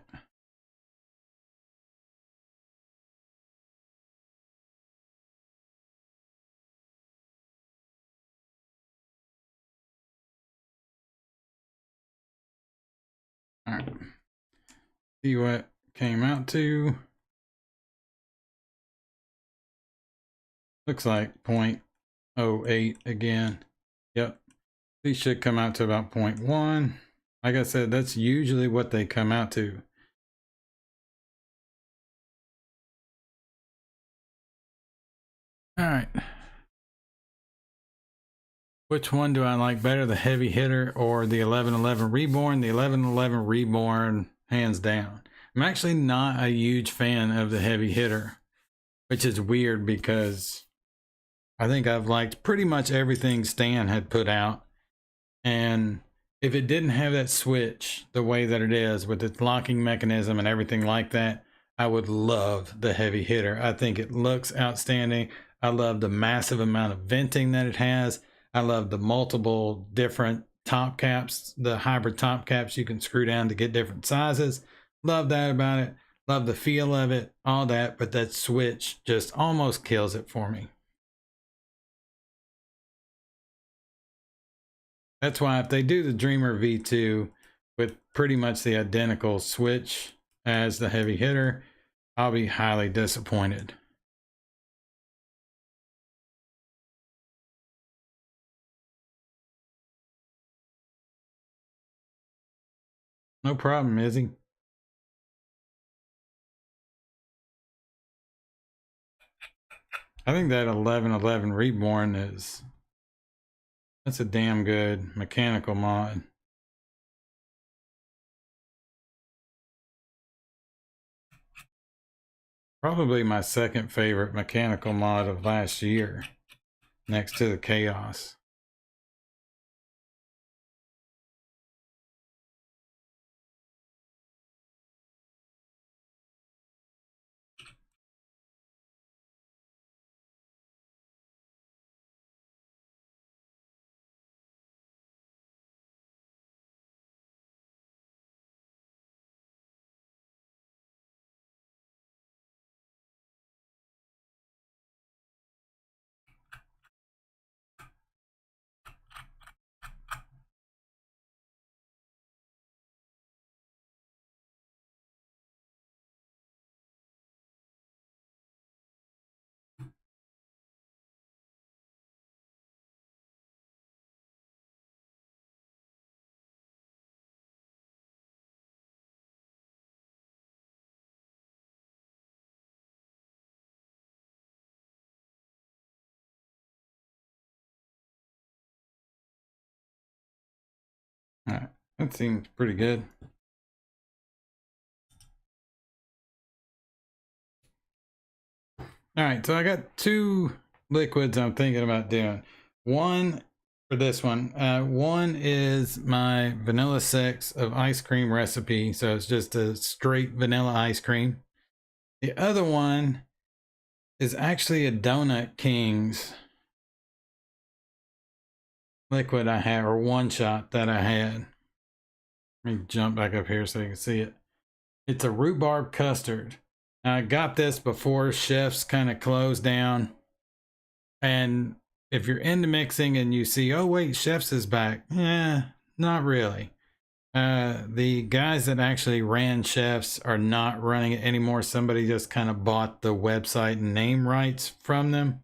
[SPEAKER 1] All right, see what came out to. Looks like 0.08 again. Yep, these should come out to about 0.1. Like I said, that's usually what they come out to. All right. Which one do I like better, the Heavy Hitter or the 1111 Reborn? The 1111 Reborn, hands down. I'm actually not a huge fan of the Heavy Hitter, which is weird because I think I've liked pretty much everything Stan had put out. And if it didn't have that switch the way that it is with its locking mechanism and everything like that, I would love the Heavy Hitter. I think it looks outstanding. I love the massive amount of venting that it has. I love the multiple different top caps, the hybrid top caps you can screw down to get different sizes. Love that about it. Love the feel of it, all that, but that switch just almost kills it for me. That's why if they do the Dreamer V2 with pretty much the identical switch as the Heavy Hitter, I'll be highly disappointed. No problem, Izzy. I think that 1111 Reborn that's a damn good mechanical mod. Probably my second favorite mechanical mod of last year, next to the Chaos. All right, that seems pretty good. All right, so I got two liquids I'm thinking about doing. One for this one. One is my vanilla sex of ice cream recipe. So it's just a straight vanilla ice cream. The other one is actually a Donut King's liquid I had, or one shot that I had. Let me jump back up here so you can see it. It's a rhubarb custard. Now, I got this before Chef's kind of closed down. And if you're into mixing and you see, oh wait, Chef's is back. Yeah, not really. The guys that actually ran Chef's are not running it anymore. Somebody just kind of bought the website and name rights from them.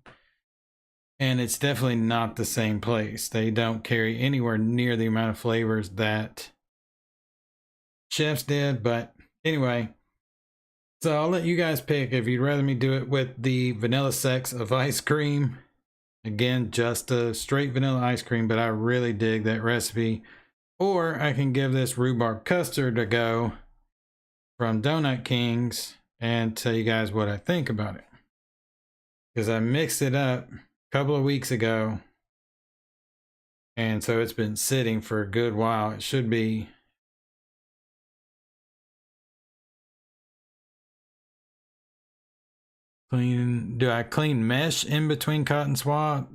[SPEAKER 1] And it's definitely not the same place. They don't carry anywhere near the amount of flavors that Chef's did. But anyway, so I'll let you guys pick if you'd rather me do it with the vanilla sex of ice cream. Again, just a straight vanilla ice cream, but I really dig that recipe. Or I can give this rhubarb custard a go from Donut King's and tell you guys what I think about it. Because I mixed it up a couple of weeks ago. And so it's been sitting for a good while. It should be clean. Do I clean mesh in between cotton swab?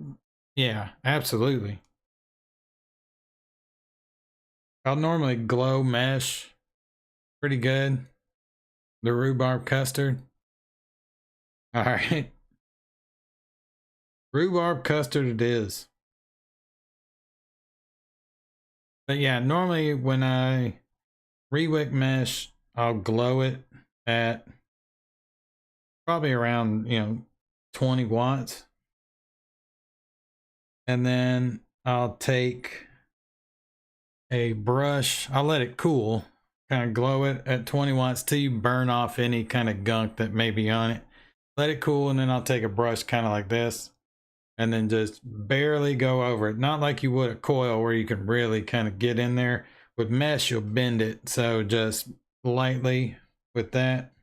[SPEAKER 1] Yeah, absolutely. I'll normally glow mesh pretty good. The rhubarb custard. All right. Rhubarb custard it is. But yeah, normally when I rewick mesh, I'll glow it at probably around, 20 watts. And then I'll take a brush, I'll let it cool, kind of glow it at 20 watts till you burn off any kind of gunk that may be on it. Let it cool, and then I'll take a brush kind of like this and then just barely go over it. Not like you would a coil where you can really kind of get in there. With mesh, you'll bend it. So just lightly with that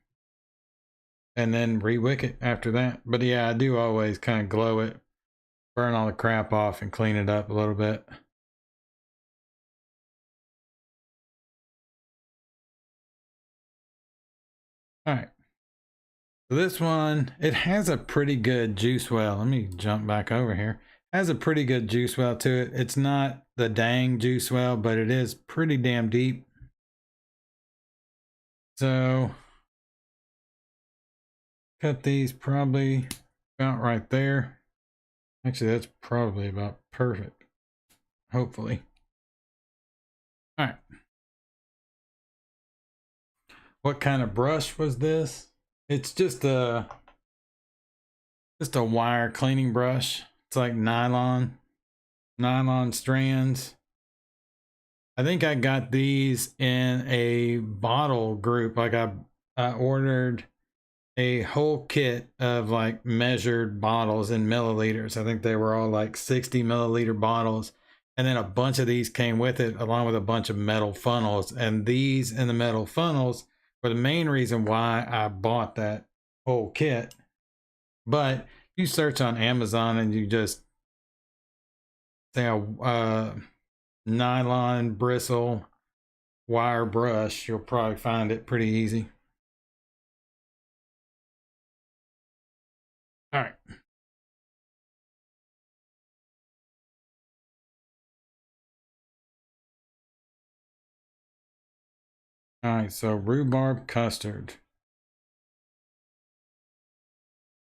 [SPEAKER 1] and then rewick it after that. But yeah, I do always kind of glow it, burn all the crap off and clean it up a little bit. All right. So this one, it has a pretty good juice well. Let me jump back over here. It has a pretty good juice well to it. It's not the dang juice well, but it is pretty damn deep. So cut these probably about right there. Actually, that's probably about perfect. Hopefully. All right. What kind of brush was this? It's just a wire cleaning brush. It's like nylon strands. I think I got these in a bottle group. Like I ordered a whole kit of like measured bottles in milliliters. I think they were all like 60 milliliter bottles. And then a bunch of these came with it, along with a bunch of metal funnels. And these and the metal funnels were the main reason why I bought that whole kit. But you search on Amazon and you just say a nylon bristle wire brush, you'll probably find it pretty easy. All right. All right, so rhubarb custard.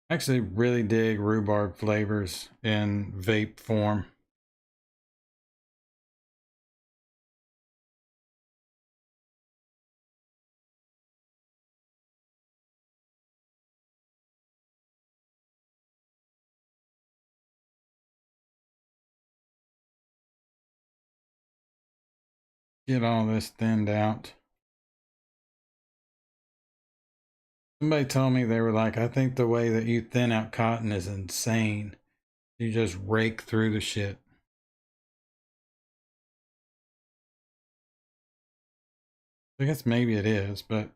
[SPEAKER 1] I actually really dig rhubarb flavors in vape form. Get all this thinned out. Somebody told me, they were like, I think the way that you thin out cotton is insane. You just rake through the shit. I guess maybe it is, but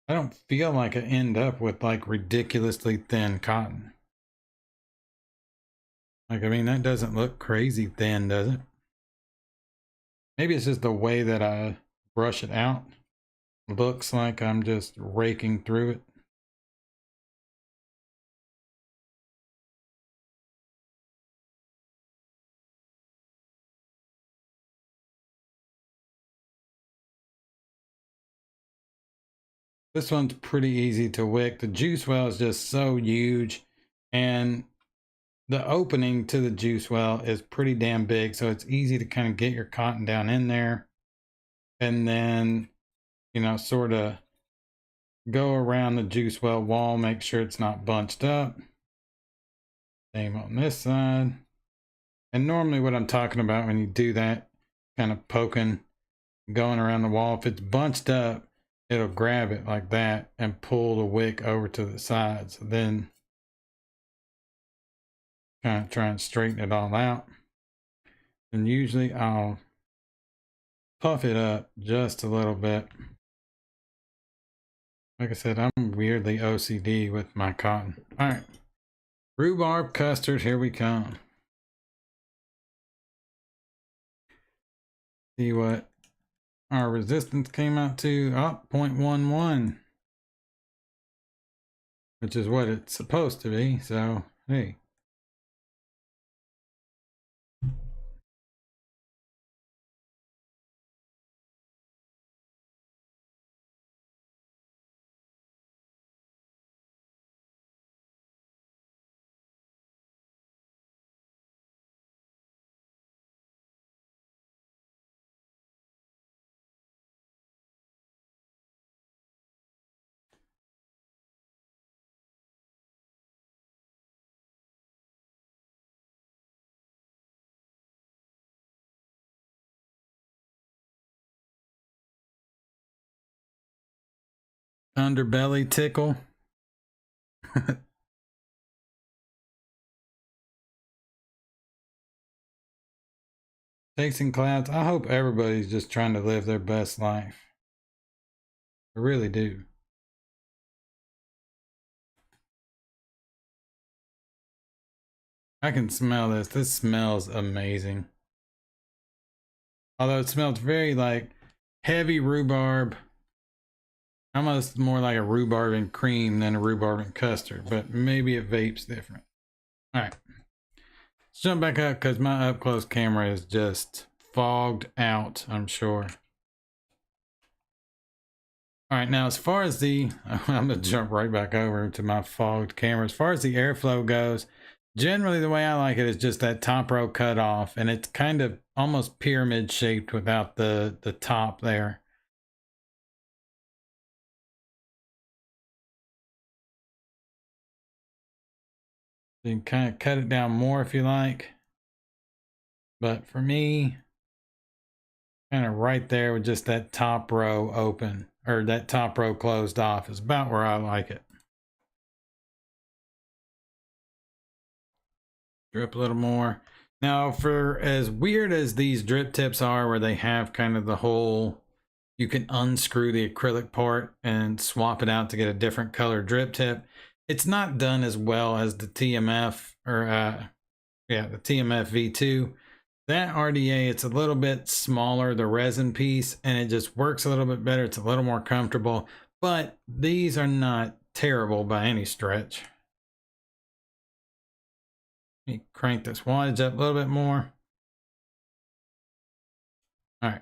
[SPEAKER 1] I don't feel like I end up with like ridiculously thin cotton. Like, I mean, that doesn't look crazy thin, does it? Maybe it's just the way that I brush it out. Looks like I'm just raking through it. This one's pretty easy to wick. The juice well is just so huge, and the opening to the juice well is pretty damn big, so it's easy to kind of get your cotton down in there and then, you know, sort of go around the juice well wall, make sure it's not bunched up. Same on this side. And normally what I'm talking about when you do that, kind of poking, going around the wall, if it's bunched up, it'll grab it like that and pull the wick over to the sides. So then kind of try and straighten it all out. And usually I'll puff it up just a little bit. Like I said, I'm weirdly OCD with my cotton. All right, rhubarb custard, here we come. See what our resistance came out to. Oh, 0.11, which is what it's supposed to be. So, hey. Underbelly tickle. Chasing clouds. I hope everybody's just trying to live their best life. I really do. I can smell this. This smells amazing. Although it smells very like heavy rhubarb. Almost more like a rhubarb and cream than a rhubarb and custard, but maybe it vapes different. All right. Let's jump back up because my up close camera is just fogged out, I'm sure. All right, now as far as the, I'm gonna jump right back over to my fogged camera. As far as the airflow goes, generally the way I like it is just that top row cut off, and it's kind of almost pyramid shaped without the top there. You can kind of cut it down more if you like. But for me, kind of right there with just that top row open, or that top row closed off, is about where I like it. Drip a little more. Now, for as weird as these drip tips are, where they have kind of the whole, you can unscrew the acrylic part and swap it out to get a different color drip tip. It's not done as well as the TMF, or the TMF V2. That RDA, it's a little bit smaller, the resin piece, and it just works a little bit better. It's a little more comfortable, but these are not terrible by any stretch. Let me crank this wattage up a little bit more. All right,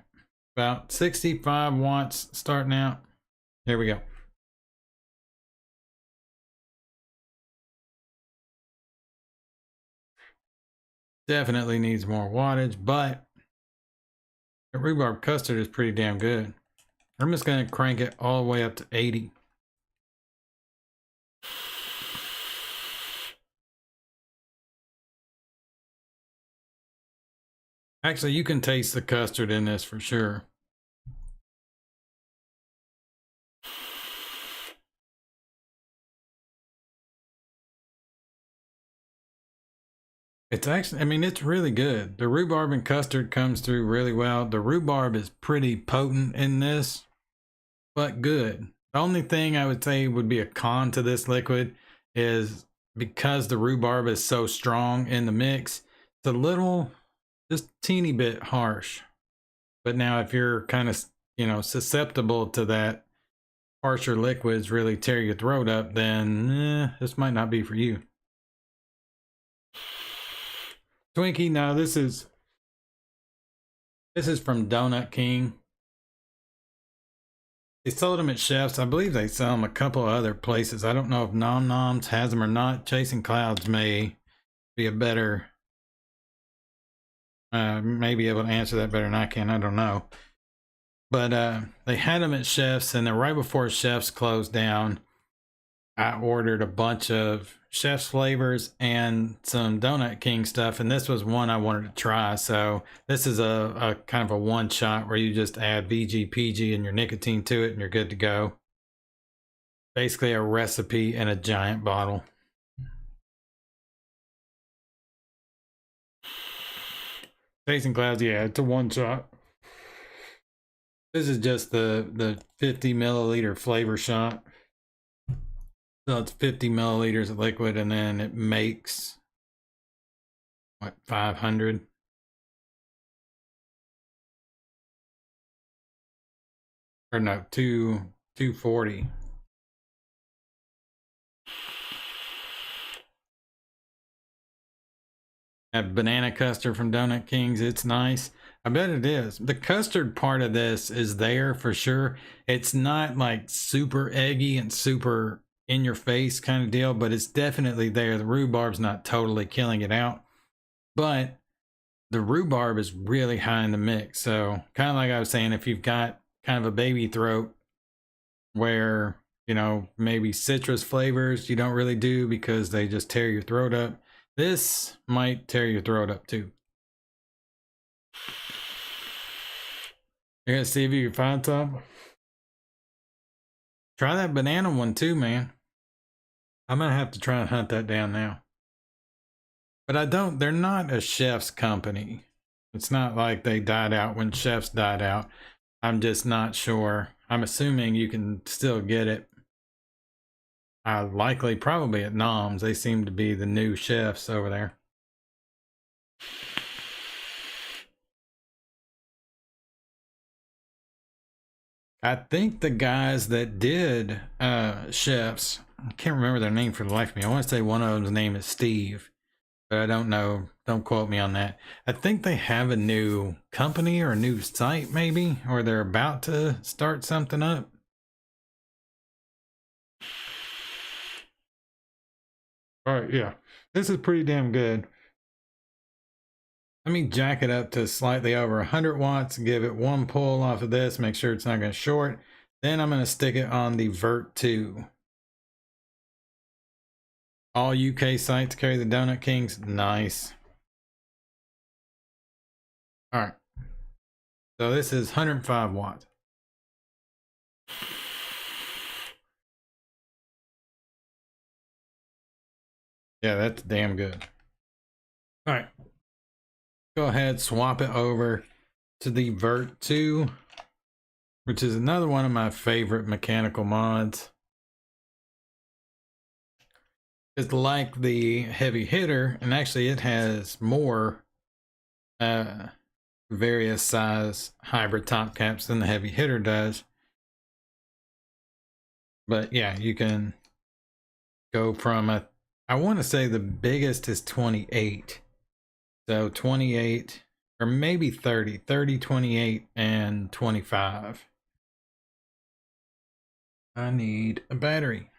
[SPEAKER 1] about 65 watts starting out. Here we go. Definitely needs more wattage, but the rhubarb custard is pretty damn good. I'm just going to crank it all the way up to 80. Actually, you can taste the custard in this for sure. It's actually, I mean, it's really good. The rhubarb and custard comes through really well. The rhubarb is pretty potent in this, but good. The only thing I would say would be a con to this liquid is because the rhubarb is so strong in the mix, it's a little, just teeny bit harsh. But now if you're kind of, susceptible to that, harsher liquids really tear your throat up, then this might not be for you. Twinkie, no, this is from Donut King. They sold them at Chef's. I believe they sell them a couple of other places. I don't know if Nom Noms has them or not. Chasing Clouds may be a better, may be able to answer that better than I can. I don't know. But they had them at Chef's, and then right before Chef's closed down, I ordered a bunch of Chef's flavors and some Donut King stuff, and this was one I wanted to try. So this is a kind of a one shot where you just add VGPG and your nicotine to it and you're good to go. Basically a recipe in a giant bottle. Chasing Clouds, yeah, it's a one shot. This is just the 50 milliliter flavor shot. So it's 50 milliliters of liquid, and then it makes what, 500? Or no, 240. Have banana custard from Donut Kings. It's nice. I bet it is. The custard part of this is there for sure. It's not like super eggy and super in your face kind of deal, but it's definitely there. The rhubarb's not totally killing it out, but the rhubarb is really high in the mix. So kind of like I was saying, if you've got kind of a baby throat where, maybe citrus flavors you don't really do because they just tear your throat up, this might tear your throat up too. You're gonna see if you can find some. Try that banana one too, man. I'm gonna have to try and hunt that down now. But they're not a Chef's company. It's not like they died out when Chef's died out. I'm just not sure. I'm assuming you can still get it. Likely probably at Noms. They seem to be the new Chefs over there. I think the guys that did Chefs, I can't remember their name for the life of me. I want to say one of them's name is Steve, but I don't know. Don't quote me on that. I think they have a new company or a new site maybe, or they're about to start something up. All right, yeah. This is pretty damn good. Let me jack it up to slightly over 100 watts, give it one pull off of this, make sure it's not going to short. Then I'm going to stick it on the Vert 2. All UK sites carry the Donut Kings. Nice. All right. So this is 105 watts. Yeah, that's damn good. All right. Go ahead, swap it over to the Vert 2, which is another one of my favorite mechanical mods. It's like the heavy hitter, and actually it has more various size hybrid top caps than the heavy hitter does. But yeah, you can go from I want to say the biggest is 28. So 28 or maybe 30, 28, and 25. I need a battery.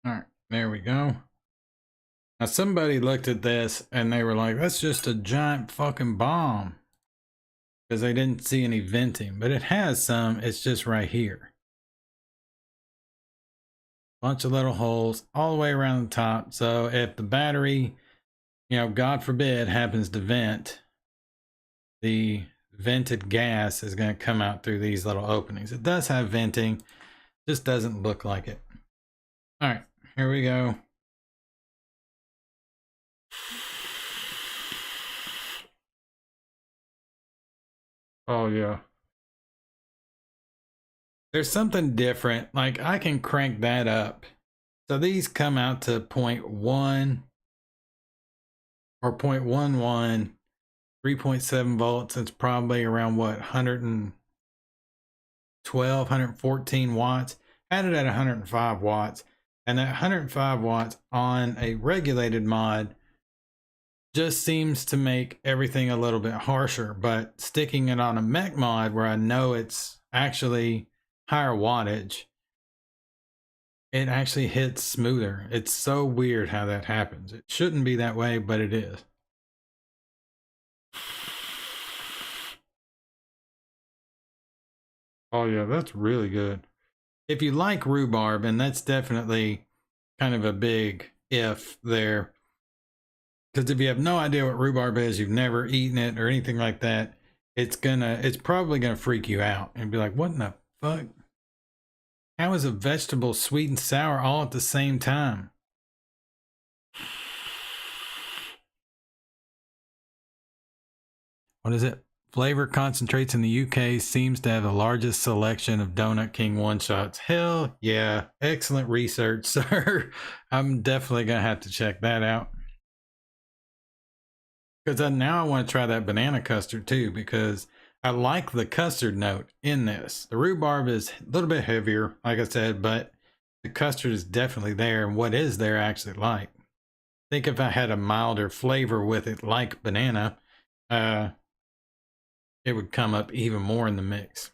[SPEAKER 1] All right, there we go. Now somebody looked at this and they were like, that's just a giant fucking bomb. Because they didn't see any venting, but it has some, it's just right here. Bunch of little holes all the way around the top. So if the battery, you know, God forbid, happens to vent, the vented gas is going to come out through these little openings. It does have venting, just doesn't look like it. All right, here we go. Oh yeah. There's something different. Like I can crank that up. So these come out to 0.1 or 0.11, 3.7 volts. It's probably around what, 112, 114 watts. Had it at 105 watts. And that 105 watts on a regulated mod just seems to make everything a little bit harsher. But sticking it on a mech mod where I know it's actually higher wattage, it actually hits smoother. It's so weird how that happens. It shouldn't be that way, but it is. Oh yeah, that's really good. If you like rhubarb, and that's definitely kind of a big if there, because if you have no idea what rhubarb is, you've never eaten it or anything like that, it's probably gonna freak you out and be like, what in the fuck? How is a vegetable sweet and sour all at the same time? What is it? Flavor Concentrates in the UK seems to have the largest selection of Donut King one-shots. Hell yeah. Excellent research, sir. I'm definitely going to have to check that out. Because now I want to try that banana custard too, because I like the custard note in this. The rhubarb is a little bit heavier, like I said, but the custard is definitely there. And what is there I actually like. I think if I had a milder flavor with it, like banana, it would come up even more in the mix.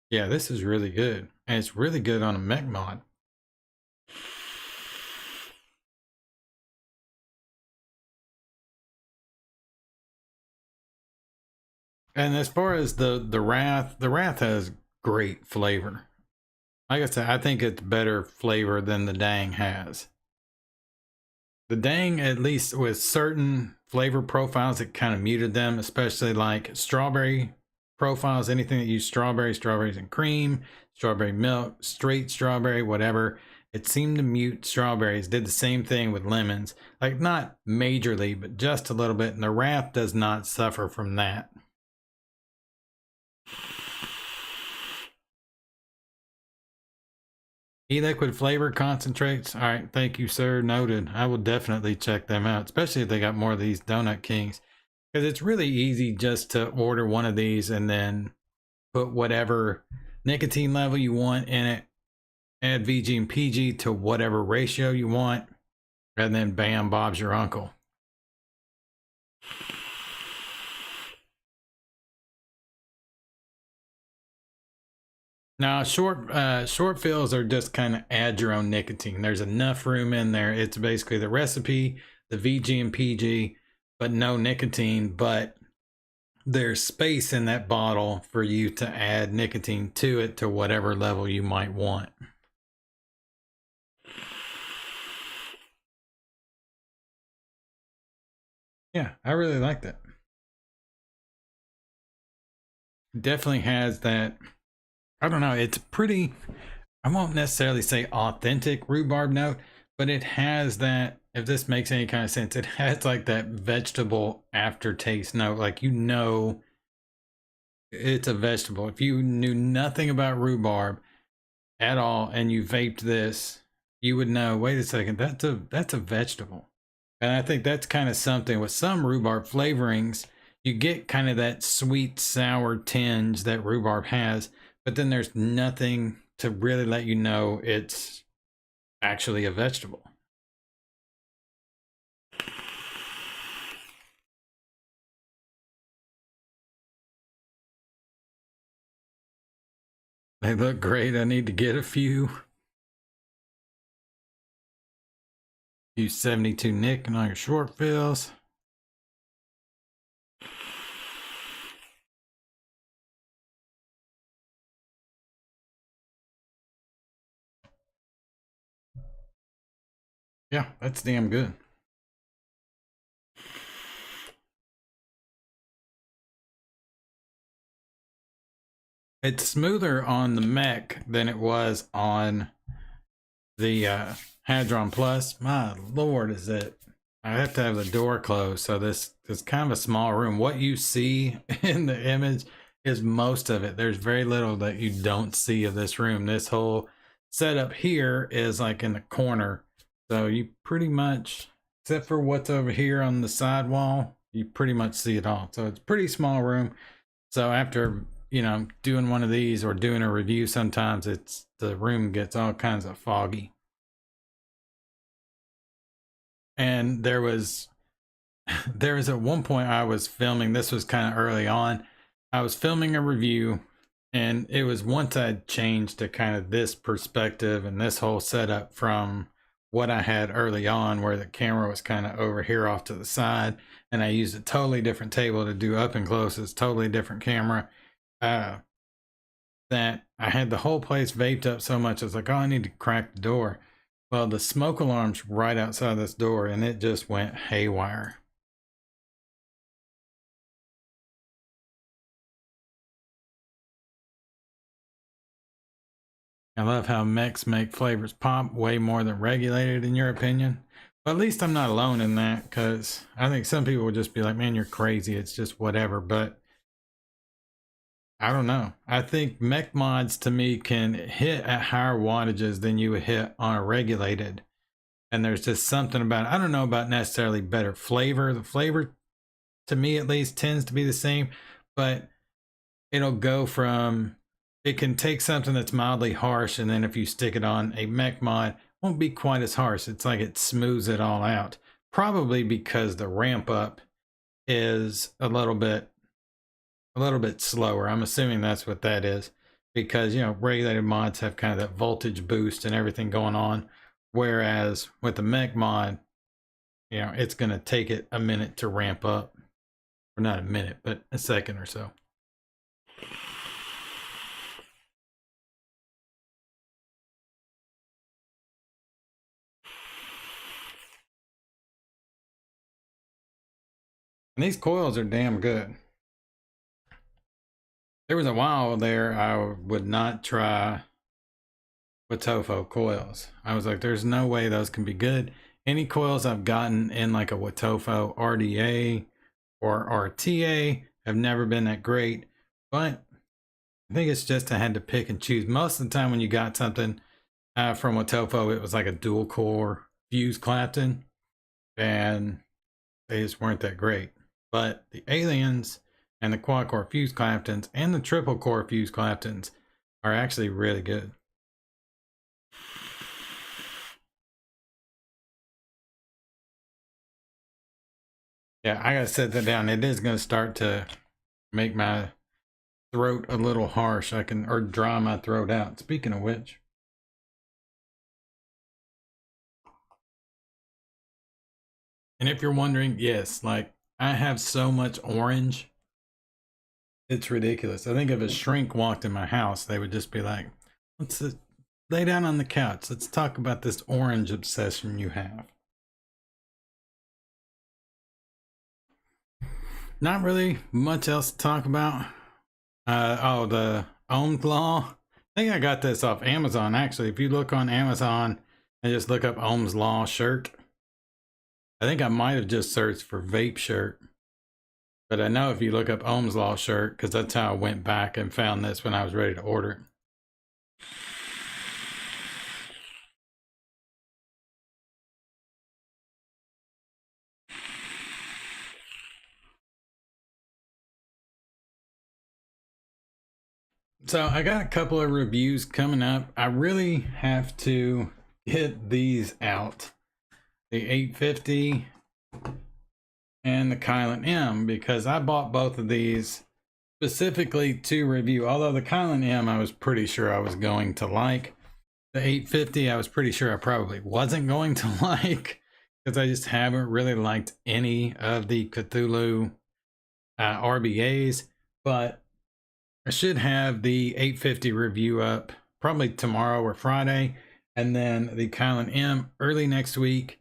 [SPEAKER 1] Yeah, this is really good. And it's really good on a mech mod. And as far as the Rath has great flavor. Like I said, I think it's better flavor than the Dang has. The Dang, at least with certain flavor profiles, it kind of muted them, especially like strawberry profiles, anything that use strawberries and cream, strawberry milk, straight strawberry, whatever. It seemed to mute strawberries. Did the same thing with lemons, like not majorly, but just a little bit. And the Rath does not suffer from that. E-liquid flavor concentrates. All right, thank you, sir. Noted. I will definitely check them out, especially if they got more of these Donut Kings, because it's really easy just to order one of these and then put whatever nicotine level you want in it, add VG and PG to whatever ratio you want, and then bam, Bob's your uncle. Now, short fills are just kind of add your own nicotine. There's enough room in there. It's basically the recipe, the VG and PG, but no nicotine. But there's space in that bottle for you to add nicotine to it to whatever level you might want. Yeah, I really liked it. Definitely has that, I don't know, it's pretty, I won't necessarily say authentic rhubarb note, but it has that, if this makes any kind of sense, it has like that vegetable aftertaste note. Like, you know, it's a vegetable. If you knew nothing about rhubarb at all and you vaped this, you would know, wait a second, that's a vegetable. And I think that's kind of something with some rhubarb flavorings, you get kind of that sweet sour tinge that rhubarb has, but then there's nothing to really let you know it's actually a vegetable. They look great. I need to get a few. Use 72 Nick and all your short fills. Yeah, that's damn good. It's smoother on the mech than it was on the Hadron Plus. My lord, is it? I have to have the door closed, so this is kind of a small room. What you see in the image is most of it. There's very little that you don't see of this room. This whole setup here is like in the corner, so you pretty much, except for what's over here on the side wall, you pretty much see it all. So it's a pretty small room. So after, you know, doing one of these or doing a review, sometimes it's, the room gets all kinds of foggy. And there was at one point I was filming, this was kind of early on, I was filming a review, and it was once I'd changed to kind of this perspective and this whole setup from what I had early on, where the camera was kind of over here off to the side, and I used a totally different table to do up and close. It's totally different camera. That I had the whole place vaped up so much, I was like, oh, I need to crack the door. Well, the smoke alarm's right outside this door, and it just went haywire. I love how mechs make flavors pop way more than regulated, in your opinion. But at least I'm not alone in that, because I think some people would just be like, man, you're crazy. It's just whatever. But I don't know. I think mech mods to me can hit at higher wattages than you would hit on a regulated. And there's just something about it. I don't know about necessarily better flavor. The flavor, to me at least, tends to be the same, but it'll go from, it can take something that's mildly harsh, and then if you stick it on a mech mod, it won't be quite as harsh. It's like it smooths it all out. Probably because the ramp up is a little bit slower. I'm assuming that's what that is, because, you know, regulated mods have kind of that voltage boost and everything going on, whereas with the mech mod, you know, it's going to take it a minute to ramp up, or not a minute, but a second or so. And these coils are damn good. There was a while there I would not try Watofo coils. I was like, there's no way those can be good. Any coils I've gotten in like a Watofo RDA or RTA have never been that great. But I think it's just I had to pick and choose. Most of the time when you got something from Watofo, it was like a dual core fuse Clapton, and they just weren't that great. But the Aliens and the quad core fuse Claptons and the triple core fuse Claptons are actually really good. Yeah, I gotta set that down. It is gonna start to make my throat a little harsh. I can, or dry my throat out. Speaking of which. And if you're wondering, yes, like I have so much orange. It's ridiculous. I think if a shrink walked in my house, they would just be like, let's lay down on the couch. Let's talk about this orange obsession you have. Not really much else to talk about. Oh, the Ohm's Law. I think I got this off Amazon, actually. If you look on Amazon and just look up Ohm's Law shirt, I think I might have just searched for vape shirt. But I know if you look up Ohm's Law shirt, because that's how I went back and found this when I was ready to order it. So I got a couple of reviews coming up. I really have to get these out. The 850 and the Kylan M, because I bought both of these specifically to review. Although the Kylan M I was pretty sure I was going to like. The 850 I was pretty sure I probably wasn't going to like, because I just haven't really liked any of the Cthulhu RBAs. But I should have the 850 review up probably tomorrow or Friday, and then the Kylan M early next week.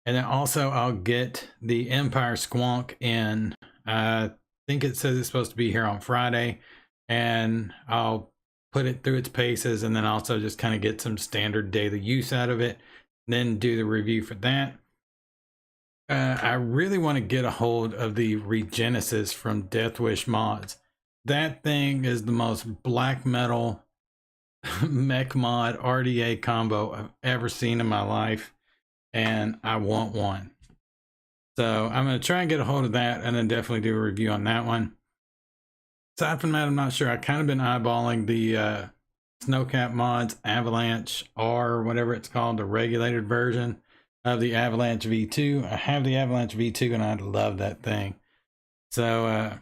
[SPEAKER 1] And then also I'll get the Empire Squonk in. I think it says it's supposed to be here on Friday, and I'll put it through its paces, and then also just kind of get some standard daily use out of it, then do the review for that. I really want to get a hold of the Regenesis from Death Wish Mods. That thing is the most black metal mech mod RDA combo I've ever seen in my life, and I want one. So I'm going to try and get a hold of that, and then definitely do a review on that one. Aside from that, I'm not sure. I've kind of been eyeballing the Snowcap Mods Avalanche R, whatever it's called, the regulated version of the Avalanche V2. I have the Avalanche V2, and I love that thing. So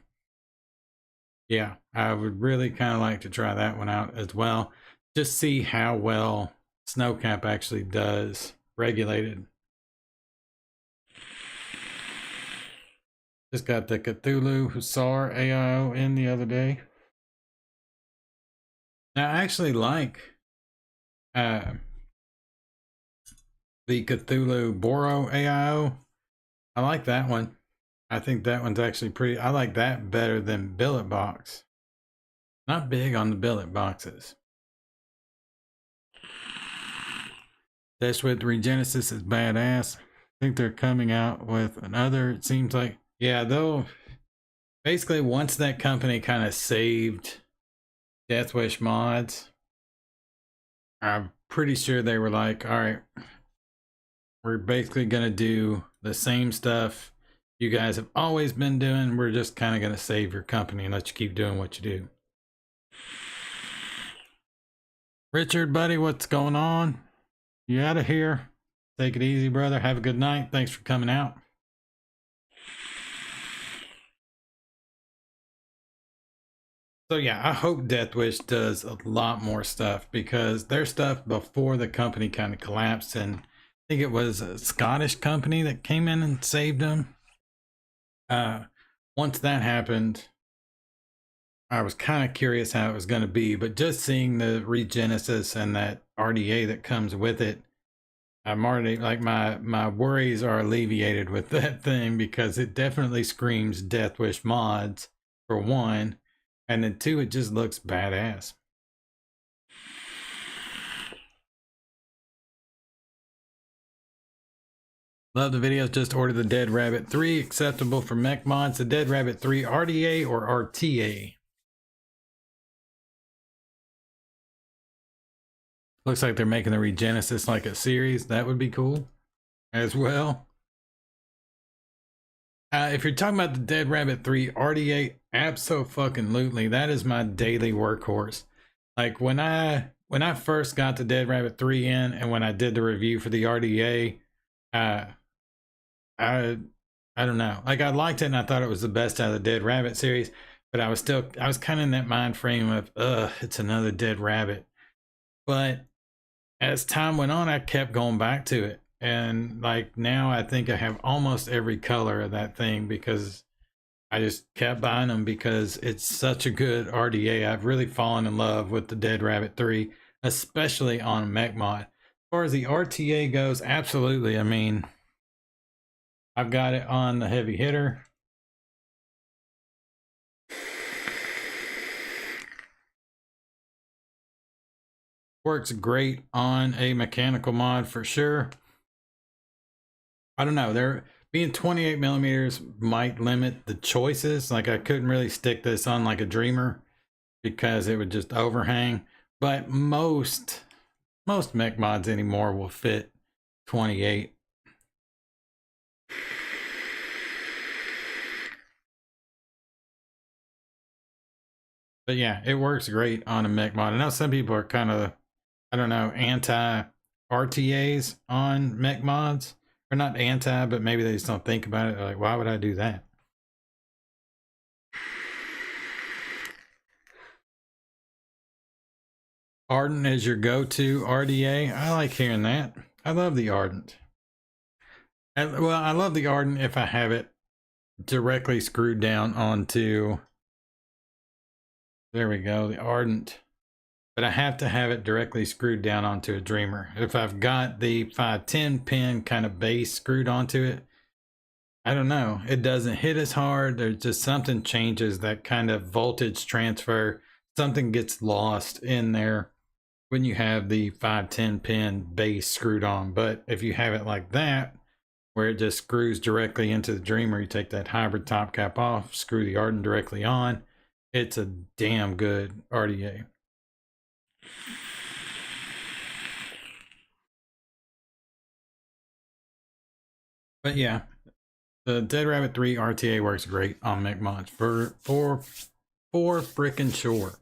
[SPEAKER 1] yeah, I would really kind of like to try that one out as well. Just see how well Snowcap actually does regulated. Just got the Cthulhu Hussar AIO in the other day. Now, I actually like the Cthulhu Boro AIO. I like that one. I think that one's actually pretty. I like that better than billet box. Not big on the billet boxes. This with Regenesis is badass. I think they're coming out with another. It seems like, yeah, though. Basically, once that company kind of saved Death Wish Mods, I'm pretty sure they were like, all right, we're basically gonna do the same stuff you guys have always been doing. We're just kind of going to save your company and let you keep doing what you do. Richard, buddy, what's going on? You out of here? Take it easy, brother. Have a good night. Thanks for coming out. So yeah, I hope Death Wish does a lot more stuff, because their stuff before the company kind of collapsed, and I think it was a Scottish company that came in and saved them. Once that happened, I was kind of curious how it was going to be, but just seeing the Regenesis and that RDA that comes with it, I'm already like, my worries are alleviated with that thing, because it definitely screams Death Wish Mods for one, and then two, it just looks badass. Love the videos. Just ordered the Dead Rabbit 3. Acceptable for mech mods. The Dead Rabbit 3 RDA or RTA? Looks like they're making the Regenesis like a series. That would be cool as well. If you're talking about the Dead Rabbit 3 RDA, abso-fucking-lutely. That is my daily workhorse. Like when I first got the Dead Rabbit 3 in, and when I did the review for the RDA, I don't know. Like, I liked it, and I thought it was the best out of the Dead Rabbit series. but I was kind of in that mind frame of, it's another dead rabbit. But as time went on, I kept going back to it. And like now I think I have almost every color of that thing because I just kept buying them because it's such a good RDA. I've really fallen in love with the Dead Rabbit 3, especially on mech mod. As far as the RTA goes, absolutely. I mean, I've got it on the heavy hitter. Works great on a mechanical mod for sure. I don't know, there being 28 millimeters might limit the choices. Like I couldn't really stick this on like a Dreamer because it would just overhang. But most mech mods anymore will fit 28. But yeah, it works great on a mech mod. I know some people are kind of, I don't know, anti RTAs on mech mods. Or not anti, but maybe they just don't think about it. They're like, why would I do that? Ardent is your go-to RDA. I like hearing that. I love the Ardent. Well, I love the Ardent if I have it directly screwed down onto, there we go, the Ardent. But I have to have it directly screwed down onto a Dreamer. If I've got the 510 pin kind of base screwed onto it, I don't know, it doesn't hit as hard. There's just something changes, that kind of voltage transfer. Something gets lost in there when you have the 510 pin base screwed on. But if you have it like that, where it just screws directly into the Dreamer, you take that hybrid top cap off, screw the Ardent directly on, it's a damn good RDA. But yeah, the Dead Rabbit 3 RTA works great on mech mods for frickin' sure.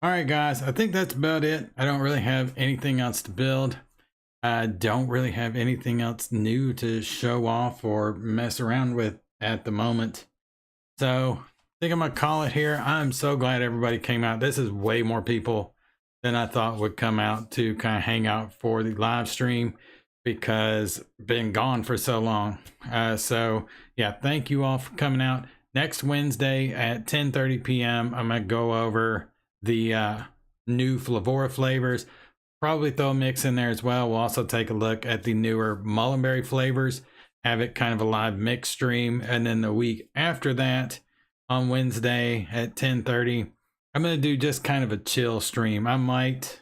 [SPEAKER 1] All right, guys, I think that's about it. I don't really have anything else to build. I don't really have anything else new to show off or mess around with at the moment. So I think I'm gonna call it here. I'm so glad everybody came out. This is way more people than I thought would come out to kind of hang out for the live stream because been gone for so long. So yeah, thank you all for coming out. Next Wednesday at 10:30 p.m. I'm gonna go over the new Flavora flavors. Probably throw a mix in there as well. We'll also take a look at the newer Mullenberry flavors, have it kind of a live mix stream, and then the week after that on Wednesday at 10:30 I'm gonna do just kind of a chill stream. I might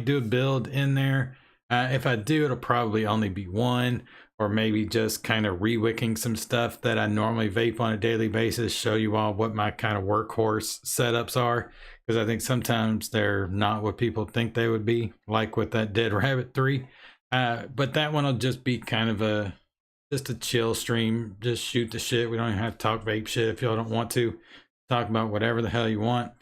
[SPEAKER 1] do a build in there. If I do, it'll probably only be one, or maybe just kind of re-wicking some stuff that I normally vape on a daily basis, show you all what my kind of workhorse setups are, because I think sometimes they're not what people think they would be, like with that Dead Rabbit 3. But that one will just be kind of just a chill stream, just shoot the shit. We don't even have to talk vape shit if y'all don't want to. Talk about whatever the hell you want,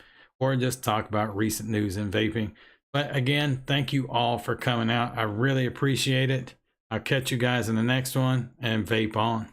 [SPEAKER 1] or just talk about recent news in vaping. But again, thank you all for coming out. I really appreciate it. I'll catch you guys in the next one, and vape on.